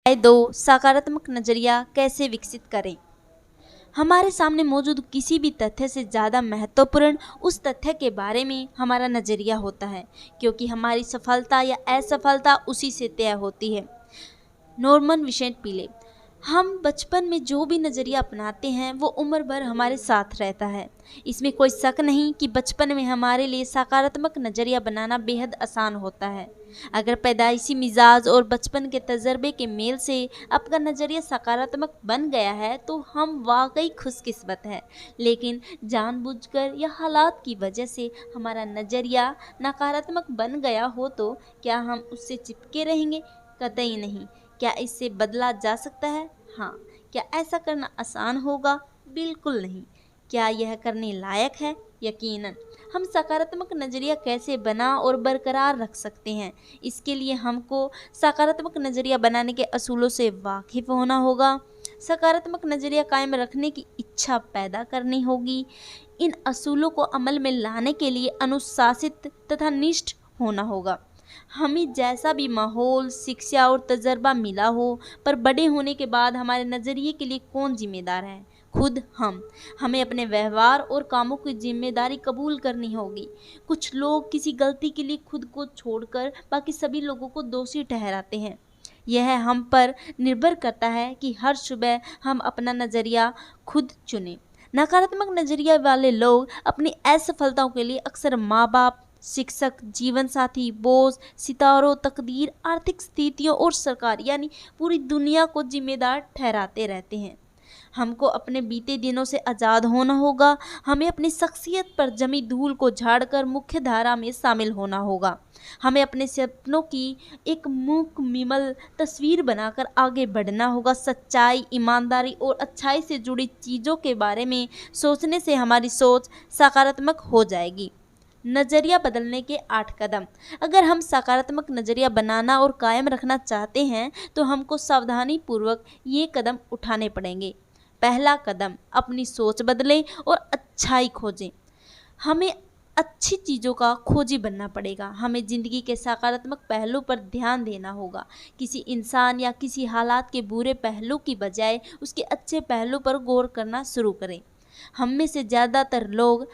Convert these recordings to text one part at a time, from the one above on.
दो सकारात्मक नजरिया कैसे विकसित करें। हमारे सामने मौजूद किसी भी तथ्य से ज़्यादा महत्वपूर्ण उस तथ्य के बारे में हमारा नज़रिया होता है, क्योंकि हमारी सफलता या असफलता उसी से तय होती है। नॉर्मन विंसेंट पीले। हम बचपन में जो भी नज़रिया अपनाते हैं वो उम्र भर हमारे साथ रहता है। इसमें कोई शक नहीं कि बचपन में हमारे लिए सकारात्मक नज़रिया बनाना बेहद आसान होता है। अगर पैदाइशी मिजाज और बचपन के तजर्बे के मेल से आपका नज़रिया सकारात्मक बन गया है तो हम वाकई खुशकिस्मत हैं। लेकिन जानबूझकर या हालात की वजह से हमारा नज़रिया नकारात्मक बन गया हो तो क्या हम उससे चिपके रहेंगे? कतई नहीं। क्या इससे बदला जा सकता है? हाँ। क्या ऐसा करना आसान होगा? बिल्कुल नहीं। क्या यह करने लायक है? यकीनन। हम सकारात्मक नज़रिया कैसे बना और बरकरार रख सकते हैं, इसके लिए हमको सकारात्मक नज़रिया बनाने के असूलों से वाकिफ़ होना होगा। सकारात्मक नज़रिया कायम रखने की इच्छा पैदा करनी होगी। इन असूलों को अमल में लाने के लिए अनुशासित तथा निष्ठ होना होगा। हमें जैसा भी माहौल, शिक्षा और तजर्बा मिला हो, पर बड़े होने के बाद हमारे नज़रिए के लिए कौन जिम्मेदार है? खुद हम। हमें अपने व्यवहार और कामों की जिम्मेदारी कबूल करनी होगी। कुछ लोग किसी गलती के लिए खुद को छोड़कर बाकी सभी लोगों को दोषी ठहराते हैं। यह हम पर निर्भर करता है कि हर सुबह हम अपना नज़रिया खुद चुनें। नकारात्मक नज़रिया वाले लोग अपनी असफलताओं के लिए अक्सर माँ बाप, शिक्षक, जीवन साथी, बॉस, सितारों, तकदीर, आर्थिक स्थितियों और सरकार यानी पूरी दुनिया को जिम्मेदार ठहराते रहते हैं। हमको अपने बीते दिनों से आज़ाद होना होगा। हमें अपनी शख्सियत पर जमी धूल को झाड़कर मुख्य धारा में शामिल होना होगा। हमें अपने सपनों की एक मुकम्मल तस्वीर बनाकर आगे बढ़ना होगा। सच्चाई, ईमानदारी और अच्छाई से जुड़ी चीज़ों के बारे में सोचने से हमारी सोच सकारात्मक हो जाएगी। नज़रिया बदलने के 8 कदम। अगर हम सकारात्मक नज़रिया बनाना और कायम रखना चाहते हैं तो हमको सावधानी पूर्वक ये कदम उठाने पड़ेंगे। पहला कदम, अपनी सोच बदलें और अच्छाई खोजें। हमें अच्छी चीज़ों का खोजी बनना पड़ेगा। हमें ज़िंदगी के सकारात्मक पहलू पर ध्यान देना होगा। किसी इंसान या किसी हालात के बुरे पहलू की बजाय उसके अच्छे पहलू पर गौर करना शुरू करें। हम में से ज़्यादातर लोग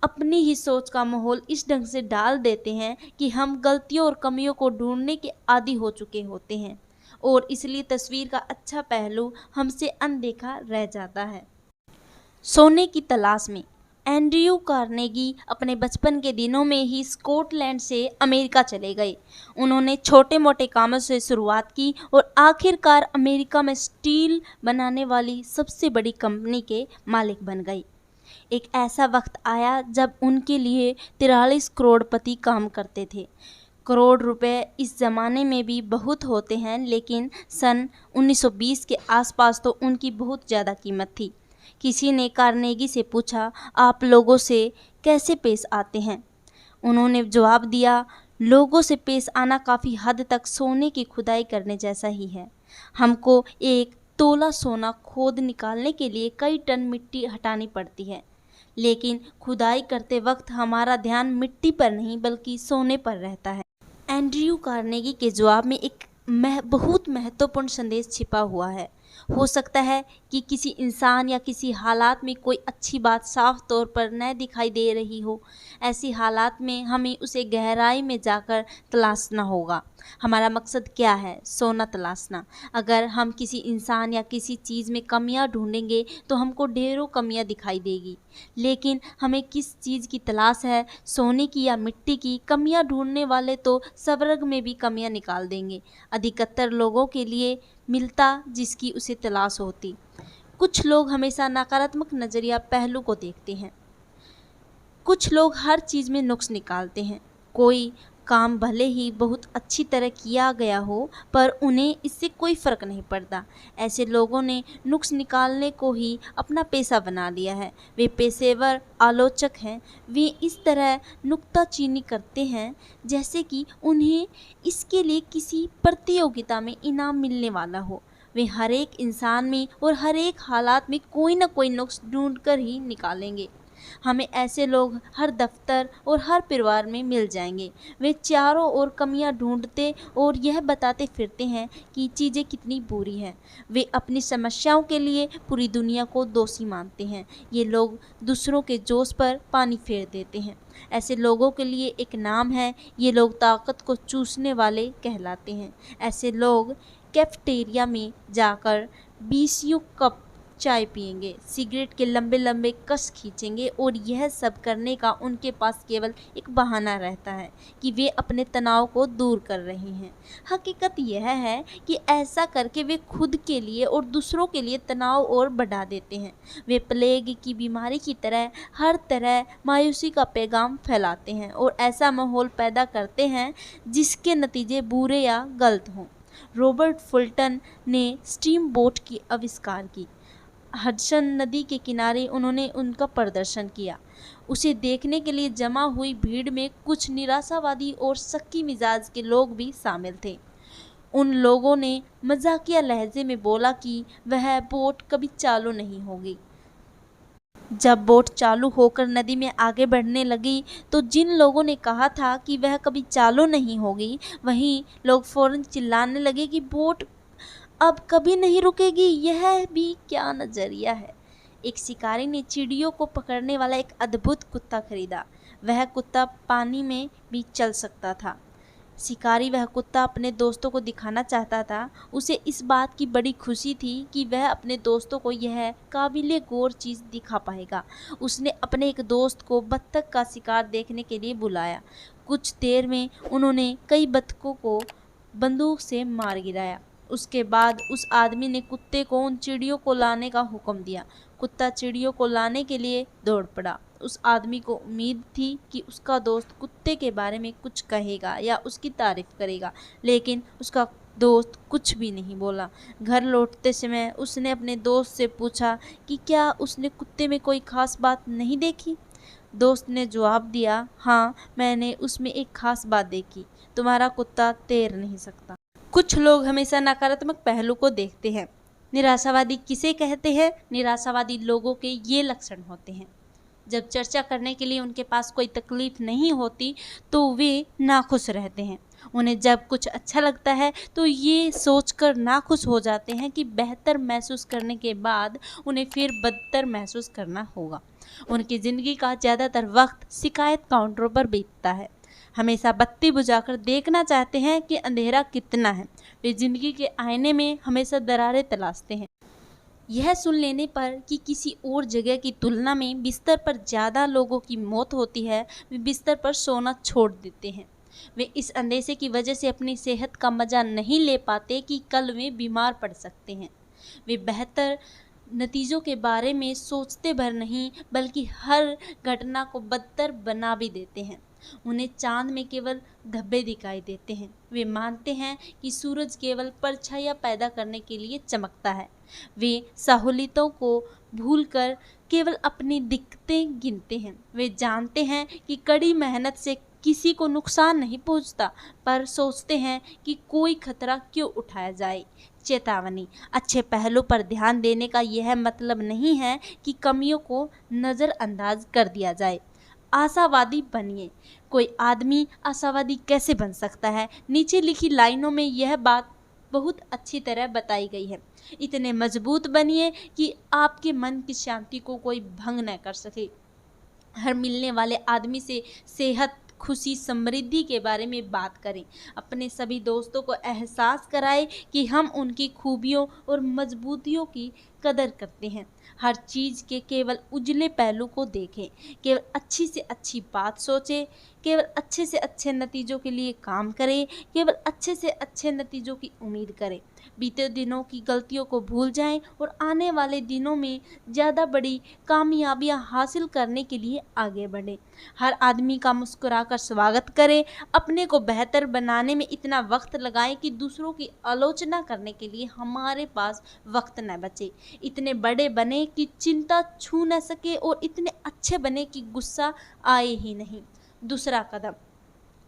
अपनी ही सोच का माहौल इस ढंग से डाल देते हैं कि हम गलतियों और कमियों को ढूंढने के आदी हो चुके होते हैं और इसलिए तस्वीर का अच्छा पहलू हमसे अनदेखा रह जाता है। सोने की तलाश में। एंड्रयू कार्नेगी अपने बचपन के दिनों में ही स्कॉटलैंड से अमेरिका चले गए। उन्होंने छोटे मोटे कामों से शुरुआत की और आखिरकार अमेरिका में स्टील बनाने वाली सबसे बड़ी कंपनी के मालिक बन गए। एक ऐसा वक्त आया जब उनके लिए 43 करोड़पति काम करते थे। करोड़ रुपए इस ज़माने में भी बहुत होते हैं, लेकिन सन 1920 के आसपास तो उनकी बहुत ज़्यादा कीमत थी। किसी ने कार्नेगी से पूछा, आप लोगों से कैसे पेश आते हैं? उन्होंने जवाब दिया, लोगों से पेश आना काफ़ी हद तक सोने की खुदाई करने जैसा ही है। हमको एक तोला सोना खोद निकालने के लिए कई टन मिट्टी हटानी पड़ती है, लेकिन खुदाई करते वक्त हमारा ध्यान मिट्टी पर नहीं बल्कि सोने पर रहता है। एंड्रयू कार्नेगी के जवाब में एक बहुत महत्वपूर्ण संदेश छिपा हुआ है। हो सकता है कि किसी इंसान या किसी हालात में कोई अच्छी बात साफ तौर पर न दिखाई दे रही हो। ऐसी हालात में हमें उसे गहराई में जाकर तलाशना होगा। हमारा मकसद क्या है? सोना तलाशना। अगर हम किसी इंसान या किसी चीज़ में कमियां ढूंढेंगे तो हमको ढेरों कमियां दिखाई देगी, लेकिन हमें किस चीज़ की तलाश है, सोने की या मिट्टी की? कमियां ढूंढने वाले तो स्वर्ग में भी कमियां निकाल देंगे। अधिकतर लोगों के लिए मिलता जिसकी उसे तलाश होती। कुछ लोग हमेशा नकारात्मक नज़रिया पहलू को देखते हैं। कुछ लोग हर चीज़ में नुक्स निकालते हैं। कोई काम भले ही बहुत अच्छी तरह किया गया हो, पर उन्हें इससे कोई फ़र्क नहीं पड़ता। ऐसे लोगों ने नुक्स निकालने को ही अपना पेशा बना लिया है। वे पेशेवर आलोचक हैं। वे इस तरह नुक्ताचीनी करते हैं जैसे कि उन्हें इसके लिए किसी प्रतियोगिता में इनाम मिलने वाला हो। वे हर एक इंसान में और हर एक हालात में कोई ना कोई नुक्स ढूंढ कर ही निकालेंगे। हमें ऐसे लोग हर दफ्तर और हर परिवार में मिल जाएंगे। वे चारों ओर कमियां ढूंढते और यह बताते फिरते हैं कि चीज़ें कितनी बुरी हैं। वे अपनी समस्याओं के लिए पूरी दुनिया को दोषी मानते हैं। ये लोग दूसरों के जोश पर पानी फेर देते हैं। ऐसे लोगों के लिए एक नाम है, ये लोग ताकत को चूसने वाले कहलाते हैं। ऐसे लोग कैफेटेरिया में जाकर 20 कप चाय पिएंगे, सिगरेट के लंबे लंबे कश खींचेंगे और यह सब करने का उनके पास केवल एक बहाना रहता है कि वे अपने तनाव को दूर कर रहे हैं। हकीकत यह है कि ऐसा करके वे खुद के लिए और दूसरों के लिए तनाव और बढ़ा देते हैं। वे प्लेग की बीमारी की तरह हर तरह मायूसी का पैगाम फैलाते हैं और ऐसा माहौल पैदा करते हैं जिसके नतीजे बुरे या गलत हों। रॉबर्ट फुल्टन ने स्टीम बोट की आविष्कार की। हडसन नदी के किनारे उन्होंने उनका प्रदर्शन किया। उसे देखने के लिए जमा हुई भीड़ में कुछ निराशावादी और शक्की मिजाज के लोग भी शामिल थे। उन लोगों ने मजाकिया लहजे में बोला कि वह बोट कभी चालू नहीं होगी। जब बोट चालू होकर नदी में आगे बढ़ने लगी तो जिन लोगों ने कहा था कि वह कभी चालू नहीं होगी, वहीं लोग फौरन चिल्लाने लगे कि बोट अब कभी नहीं रुकेगी। यह भी क्या नजरिया है। एक शिकारी ने चिड़ियों को पकड़ने वाला एक अद्भुत कुत्ता खरीदा। वह कुत्ता पानी में भी चल सकता था। शिकारी वह कुत्ता अपने दोस्तों को दिखाना चाहता था। उसे इस बात की बड़ी खुशी थी कि वह अपने दोस्तों को यह काबिले गौर चीज़ दिखा पाएगा। उसने अपने एक दोस्त को बत्तख का शिकार देखने के लिए बुलाया। कुछ देर में उन्होंने कई बत्तखों को बंदूक से मार गिराया। उसके बाद उस आदमी ने कुत्ते को उन चिड़ियों को लाने का हुक्म दिया। कुत्ता चिड़ियों को लाने के लिए दौड़ पड़ा। उस आदमी को उम्मीद थी कि उसका दोस्त कुत्ते के बारे में कुछ कहेगा या उसकी तारीफ करेगा, लेकिन उसका दोस्त कुछ भी नहीं बोला। घर लौटते समय उसने अपने दोस्त से पूछा कि क्या उसने कुत्ते में कोई खास बात नहीं देखी। दोस्त ने जवाब दिया, हाँ, मैंने उसमें एक खास बात देखी, तुम्हारा कुत्ता तैर नहीं सकता। कुछ लोग हमेशा नकारात्मक पहलू को देखते हैं। निराशावादी किसे कहते हैं? निराशावादी लोगों के ये लक्षण होते हैं। जब चर्चा करने के लिए उनके पास कोई तकलीफ नहीं होती तो वे नाखुश रहते हैं। उन्हें जब कुछ अच्छा लगता है तो ये सोचकर नाखुश हो जाते हैं कि बेहतर महसूस करने के बाद उन्हें फिर बदतर महसूस करना होगा। उनकी ज़िंदगी का ज़्यादातर वक्त शिकायत काउंटरों पर बीतता है। हमेशा बत्ती बुझाकर देखना चाहते हैं कि अंधेरा कितना है। वे जिंदगी के आईने में हमेशा दरारें तलाशते हैं। यह सुन लेने पर कि किसी और जगह की तुलना में बिस्तर पर ज़्यादा लोगों की मौत होती है, वे बिस्तर पर सोना छोड़ देते हैं। वे इस अंदेशे की वजह से अपनी सेहत का मज़ा नहीं ले पाते कि कल वे बीमार पड़ सकते हैं। वे बेहतर नतीजों के बारे में सोचते भर नहीं बल्कि हर घटना को बदतर बना भी देते हैं। उन्हें चांद में केवल धब्बे दिखाई देते हैं। वे मानते हैं कि सूरज केवल परछाइयाँ पैदा करने के लिए चमकता है। वे सहूलियतों को भूलकर केवल अपनी दिक्कतें गिनते हैं। वे जानते हैं कि कड़ी मेहनत से किसी को नुकसान नहीं पहुंचता, पर सोचते हैं कि कोई खतरा क्यों उठाया जाए। चेतावनी: अच्छे पहलू पर ध्यान देने का यह मतलब नहीं है कि कमियों को नज़रअंदाज कर दिया जाए। आशावादी बनिए। कोई आदमी आशावादी कैसे बन सकता है? नीचे लिखी लाइनों में यह बात बहुत अच्छी तरह बताई गई है। इतने मजबूत बनिए कि आपके मन की शांति को कोई भंग न कर सके। हर मिलने वाले आदमी से सेहत, खुशी, समृद्धि के बारे में बात करें। अपने सभी दोस्तों को एहसास कराएं कि हम उनकी खूबियों और मजबूतियों की कदर करते हैं। हर चीज़ के केवल उजले पहलू को देखें। केवल अच्छी से अच्छी बात सोचें। केवल अच्छे से अच्छे नतीजों के लिए काम करें। केवल अच्छे से अच्छे नतीजों की उम्मीद करें। बीते दिनों की गलतियों को भूल जाएं और आने वाले दिनों में ज़्यादा बड़ी कामयाबियां हासिल करने के लिए आगे बढ़ें। हर आदमी का मुस्कुराकर स्वागत करें। अपने को बेहतर बनाने में इतना वक्त लगाएं कि दूसरों की आलोचना करने के लिए हमारे पास वक्त न बचे। इतने बड़े बने कि चिंता छू न सके और इतने अच्छे बने कि गुस्सा आए ही नहीं। दूसरा कदम: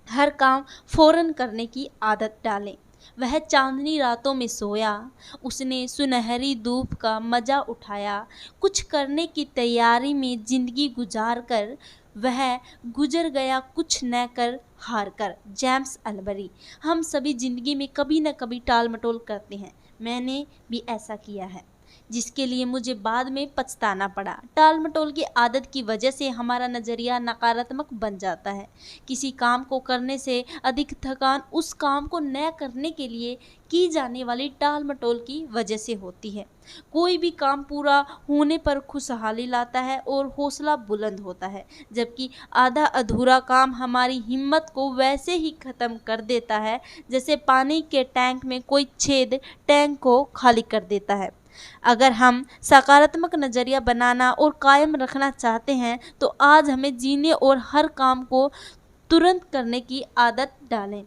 हर काम फौरन करने की आदत डालें। वह चांदनी रातों में सोया, उसने सुनहरी धूप का मजा उठाया, कुछ करने की तैयारी में जिंदगी गुजार कर वह गुजर गया कुछ न कर हार कर। James Albery. हम सभी जिंदगी में कभी न कभी टाल मटोल करते हैं, मैंने भी ऐसा किया है, जिसके लिए मुझे बाद में पछताना पड़ा। टाल मटोल की आदत की वजह से हमारा नज़रिया नकारात्मक बन जाता है। किसी काम को करने से अधिक थकान उस काम को न करने के लिए की जाने वाली टाल मटोल की वजह से होती है। कोई भी काम पूरा होने पर खुशहाली लाता है और हौसला बुलंद होता है, जबकि आधा अधूरा काम हमारी हिम्मत को वैसे ही ख़त्म कर देता है जैसे पानी के टैंक में कोई छेद टैंक को खाली कर देता है। अगर हम सकारात्मक नज़रिया बनाना और कायम रखना चाहते हैं तो आज हमें जीने और हर काम को तुरंत करने की आदत डालें।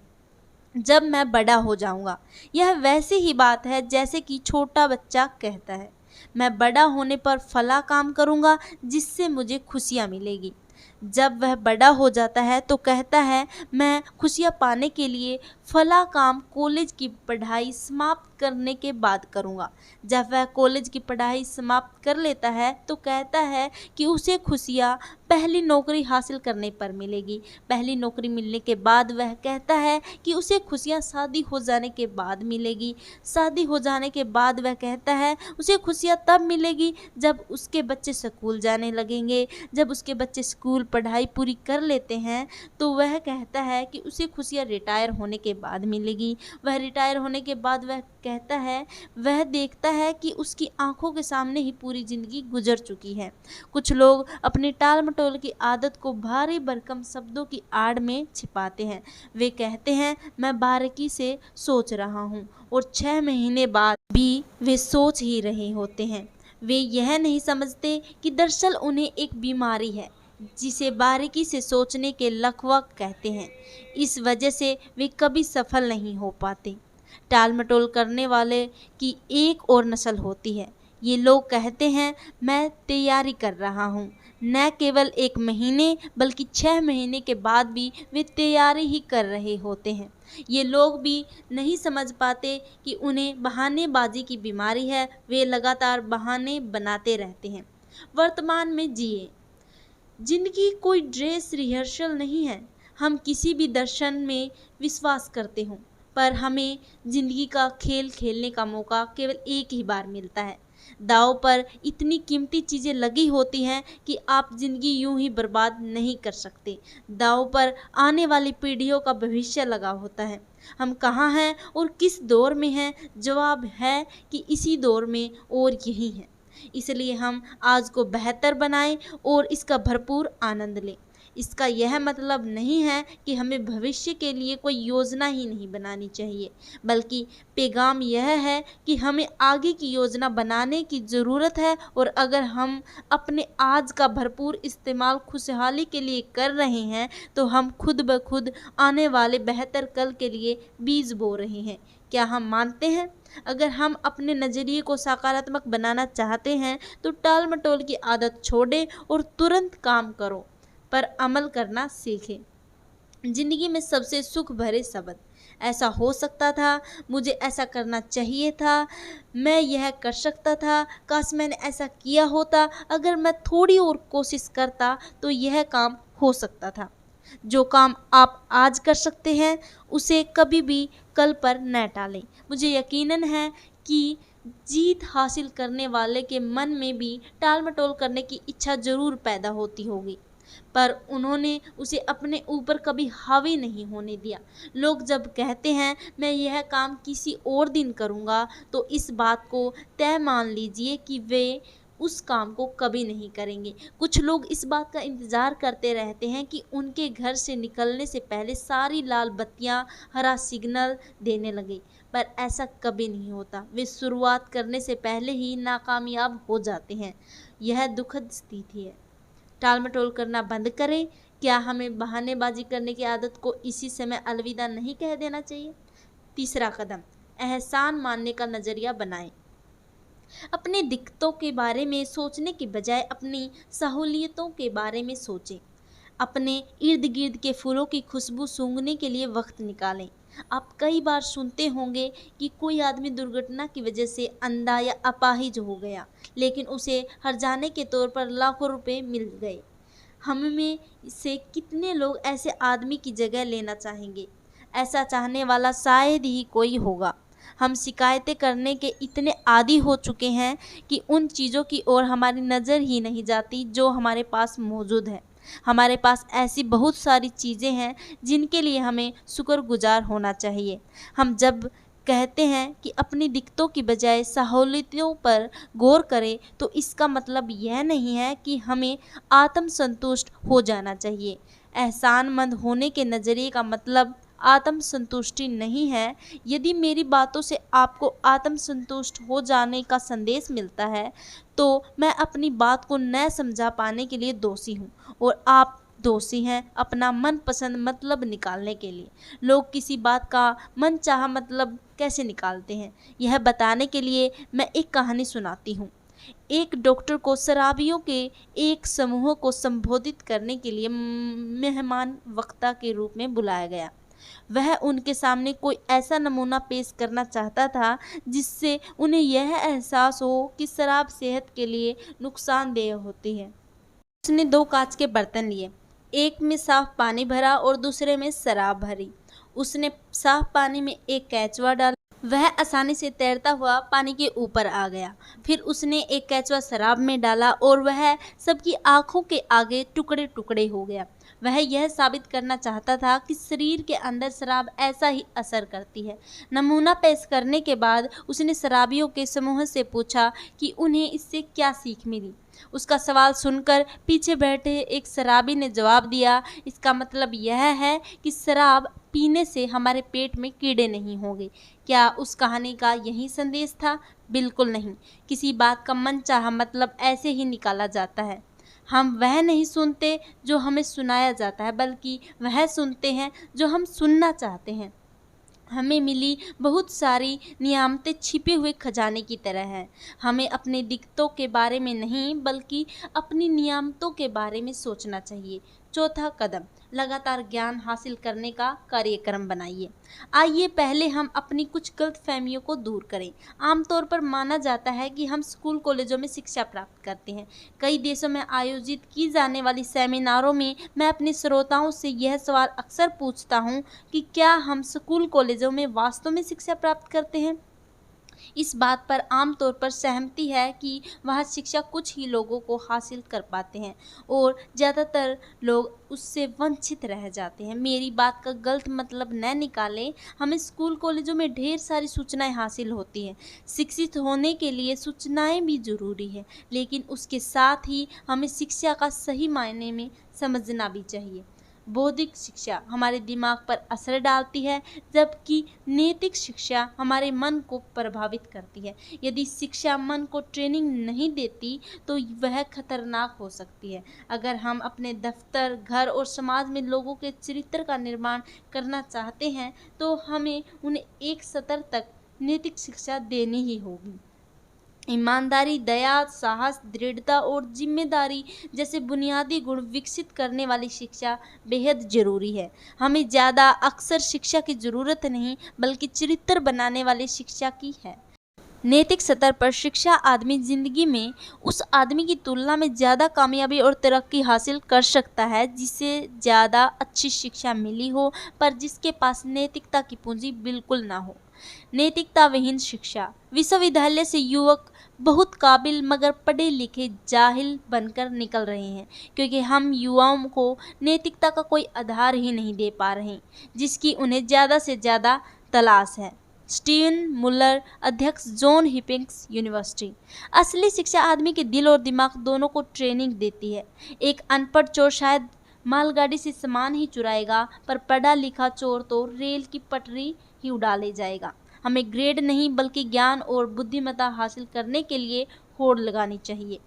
जब मैं बड़ा हो जाऊंगा, यह वैसी ही बात है जैसे कि छोटा बच्चा कहता है, मैं बड़ा होने पर फला काम करूंगा जिससे मुझे खुशियां मिलेगी। जब वह बड़ा हो जाता है तो कहता है, मैं खुशियां पाने के लिए फला काम कॉलेज की पढ़ाई समाप्त करने के बाद करूंगा। जब वह कॉलेज की पढ़ाई समाप्त कर लेता है तो कहता है कि उसे खुशियां पहली नौकरी हासिल करने पर मिलेगी। पहली नौकरी मिलने के बाद वह कहता है कि उसे खुशियां शादी हो जाने के बाद मिलेगी। शादी हो जाने के बाद वह कहता है उसे खुशियां तब मिलेगी जब उसके बच्चे स्कूल जाने लगेंगे। जब उसके बच्चे स्कूल पढ़ाई पूरी कर लेते हैं तो वह कहता है कि उसे खुशियां रिटायर होने के बाद मिलेगी। वह रिटायर होने के बाद वह कहता है, वह देखता है कि उसकी आंखों के सामने ही पूरी जिंदगी गुजर चुकी है। कुछ लोग अपनी टाल मटोल की आदत को भारी भरकम शब्दों की आड़ में छिपाते हैं। वे कहते हैं, मैं बारीकी से सोच रहा हूँ, और 6 महीने बाद भी वे सोच ही रहे होते हैं। वे यह नहीं समझते कि दरअसल उन्हें एक बीमारी है जिसे बारीकी से सोचने के लकवा कहते हैं। इस वजह से वे कभी सफल नहीं हो पाते। टाल मटोल करने वाले की एक और नस्ल होती है। ये लोग कहते हैं, मैं तैयारी कर रहा हूँ। न केवल 1 महीने बल्कि 6 महीने के बाद भी वे तैयारी ही कर रहे होते हैं। ये लोग भी नहीं समझ पाते कि उन्हें बहानेबाजी की बीमारी है। वे लगातार बहाने बनाते रहते हैं। वर्तमान में जिए। जिंदगी कोई ड्रेस रिहर्सल नहीं है। हम किसी भी दर्शन में विश्वास करते हों, पर हमें जिंदगी का खेल खेलने का मौका केवल एक ही बार मिलता है। दांव पर इतनी कीमती चीज़ें लगी होती हैं कि आप जिंदगी यूं ही बर्बाद नहीं कर सकते। दांव पर आने वाली पीढ़ियों का भविष्य लगा होता है। हम कहाँ हैं और किस दौर में हैं? जवाब है कि इसी दौर में और यही है। इसलिए हम आज को बेहतर बनाएं और इसका भरपूर आनंद लें। इसका यह मतलब नहीं है कि हमें भविष्य के लिए कोई योजना ही नहीं बनानी चाहिए, बल्कि पैगाम यह है कि हमें आगे की योजना बनाने की ज़रूरत है। और अगर हम अपने आज का भरपूर इस्तेमाल खुशहाली के लिए कर रहे हैं तो हम खुद ब खुद आने वाले बेहतर कल के लिए बीज बो रहे हैं। क्या हम मानते हैं? अगर हम अपने नज़रिए को सकारात्मक बनाना चाहते हैं तो टाल मटोल की आदत छोड़ें और तुरंत काम करो पर अमल करना सीखें। जिंदगी में सबसे सुख भरे शब्द, ऐसा हो सकता था, मुझे ऐसा करना चाहिए था, मैं यह कर सकता था, काश मैंने ऐसा किया होता, अगर मैं थोड़ी और कोशिश करता तो यह काम हो सकता था। जो काम आप आज कर सकते हैं उसे कभी भी कल पर न टालें। मुझे यकीनन है कि जीत हासिल करने वाले के मन में भी टाल मटोल करने की इच्छा जरूर पैदा होती होगी, पर उन्होंने उसे अपने ऊपर कभी हावी नहीं होने दिया। लोग जब कहते हैं मैं यह काम किसी और दिन करूँगा, तो इस बात को तय मान लीजिए कि वे उस काम को कभी नहीं करेंगे। कुछ लोग इस बात का इंतज़ार करते रहते हैं कि उनके घर से निकलने से पहले सारी लाल बत्तियां हरा सिग्नल देने लगे, पर ऐसा कभी नहीं होता। वे शुरुआत करने से पहले ही नाकामयाब हो जाते हैं। यह दुखद स्थिति है। टाल मटोल करना बंद करें। क्या हमें बहानेबाजी करने की आदत को इसी समय अलविदा नहीं कह देना चाहिए? तीसरा कदम, एहसान मानने का नज़रिया बनाएं। अपनी दिक्कतों के बारे में सोचने के बजाय अपनी सहूलियतों के बारे में सोचें। अपने इर्द गिर्द के फूलों की खुशबू सूंघने के लिए वक्त निकालें। आप कई बार सुनते होंगे कि कोई आदमी दुर्घटना की वजह से अंधा या अपाहिज हो गया, लेकिन उसे हर्जाने के तौर पर लाखों रुपए मिल गए। हम में से कितने लोग ऐसे आदमी की जगह लेना चाहेंगे? ऐसा चाहने वाला शायद ही कोई होगा। हम शिकायतें करने के इतने आदी हो चुके हैं कि उन चीज़ों की ओर हमारी नज़र ही नहीं जाती जो हमारे पास मौजूद है। हमारे पास ऐसी बहुत सारी चीज़ें हैं जिनके लिए हमें शुक्रगुजार होना चाहिए। हम जब कहते हैं कि अपनी दिक्कतों की बजाय सहूलियतों पर गौर करें, तो इसका मतलब यह नहीं है कि हमें आत्मसंतुष्ट हो जाना चाहिए। एहसानमंद होने के नज़रिए का मतलब आत्मसंतुष्टि नहीं है। यदि मेरी बातों से आपको आत्मसंतुष्ट हो जाने का संदेश मिलता है, तो मैं अपनी बात को न समझा पाने के लिए दोषी हूँ और आप दोषी हैं अपना मनपसंद मतलब निकालने के लिए। लोग किसी बात का मनचाहा मतलब कैसे निकालते हैं, यह बताने के लिए मैं एक कहानी सुनाती हूँ। एक डॉक्टर को शराबियों के एक समूह को संबोधित करने के लिए मेहमान वक्ता के रूप में बुलाया गया। वह उनके सामने कोई ऐसा नमूना पेश करना चाहता था जिससे उन्हें यह एहसास हो कि शराब सेहत के लिए नुकसानदेह होती है। उसने 2 कांच के बर्तन लिए, एक में साफ पानी भरा और दूसरे में शराब भरी। उसने साफ पानी में एक केंचुआ डाला, वह आसानी से तैरता हुआ पानी के ऊपर आ गया। फिर उसने एक केंचुआ शराब में डाला और वह सबकी आंखों के आगे टुकड़े टुकड़े हो गया। वह यह साबित करना चाहता था कि शरीर के अंदर शराब ऐसा ही असर करती है। नमूना पेश करने के बाद उसने शराबियों के समूह से पूछा कि उन्हें इससे क्या सीख मिली। उसका सवाल सुनकर पीछे बैठे एक शराबी ने जवाब दिया, इसका मतलब यह है कि शराब पीने से हमारे पेट में कीड़े नहीं होंगे। क्या उस कहानी का यही संदेश था? बिल्कुल नहीं। किसी बात का मनचाहा मतलब ऐसे ही निकाला जाता है। हम वह नहीं सुनते जो हमें सुनाया जाता है, बल्कि वह सुनते हैं जो हम सुनना चाहते हैं। हमें मिली बहुत सारी नियामतें छिपे हुए खजाने की तरह हैं। हमें अपनी दिक्कतों के बारे में नहीं, बल्कि अपनी नियामतों के बारे में सोचना चाहिए। चौथा कदम, लगातार ज्ञान हासिल करने का कार्यक्रम बनाइए। आइए पहले हम अपनी कुछ गलतफहमियों को दूर करें। आमतौर पर माना जाता है कि हम स्कूल कॉलेजों में शिक्षा प्राप्त करते हैं। कई देशों में आयोजित की जाने वाली सेमिनारों में मैं अपने श्रोताओं से यह सवाल अक्सर पूछता हूँ कि क्या हम स्कूल कॉलेजों में वास्तव में शिक्षा प्राप्त करते हैं? इस बात पर आमतौर पर सहमति है कि वह शिक्षा कुछ ही लोगों को हासिल कर पाते हैं और ज़्यादातर लोग उससे वंचित रह जाते हैं। मेरी बात का गलत मतलब न निकालें। हमें स्कूल कॉलेजों में ढेर सारी सूचनाएं हासिल होती हैं। शिक्षित होने के लिए सूचनाएं भी ज़रूरी है, लेकिन उसके साथ ही हमें शिक्षा का सही मायने में समझना भी चाहिए। बौद्धिक शिक्षा हमारे दिमाग पर असर डालती है, जबकि नैतिक शिक्षा हमारे मन को प्रभावित करती है। यदि शिक्षा मन को ट्रेनिंग नहीं देती तो वह खतरनाक हो सकती है। अगर हम अपने दफ्तर, घर और समाज में लोगों के चरित्र का निर्माण करना चाहते हैं, तो हमें उन्हें एक स्तर तक नैतिक शिक्षा देनी ही होगी। ईमानदारी, दया, साहस, दृढ़ता और जिम्मेदारी जैसे बुनियादी गुण विकसित करने वाली शिक्षा बेहद ज़रूरी है। हमें ज़्यादा अक्सर शिक्षा की ज़रूरत नहीं, बल्कि चरित्र बनाने वाली शिक्षा की है। नैतिक स्तर पर शिक्षा आदमी ज़िंदगी में उस आदमी की तुलना में ज़्यादा कामयाबी और तरक्की हासिल कर सकता है जिसे ज़्यादा अच्छी शिक्षा मिली हो, पर जिसके पास नैतिकता की पूंजी बिल्कुल ना हो। नैतिकता विहीन शिक्षा। विश्वविद्यालय से युवक बहुत काबिल मगर पढ़े लिखे जाहिल बनकर निकल रहे हैं, क्योंकि हम युवाओं को नैतिकता का कोई आधार ही नहीं दे पा रहे जिसकी उन्हें ज़्यादा से ज़्यादा तलाश है। स्टीवन मुलर, अध्यक्ष जॉन हिपिंग्स यूनिवर्सिटी। असली शिक्षा आदमी के दिल और दिमाग दोनों को ट्रेनिंग देती है। एक अनपढ़ चोर शायद मालगाड़ी से सामान ही चुराएगा, पर पढ़ा लिखा चोर तो रेल की पटरी ही उड़ा ले जाएगा। हमें ग्रेड नहीं, बल्कि ज्ञान और बुद्धिमत्ता हासिल करने के लिए होड़ लगानी चाहिए।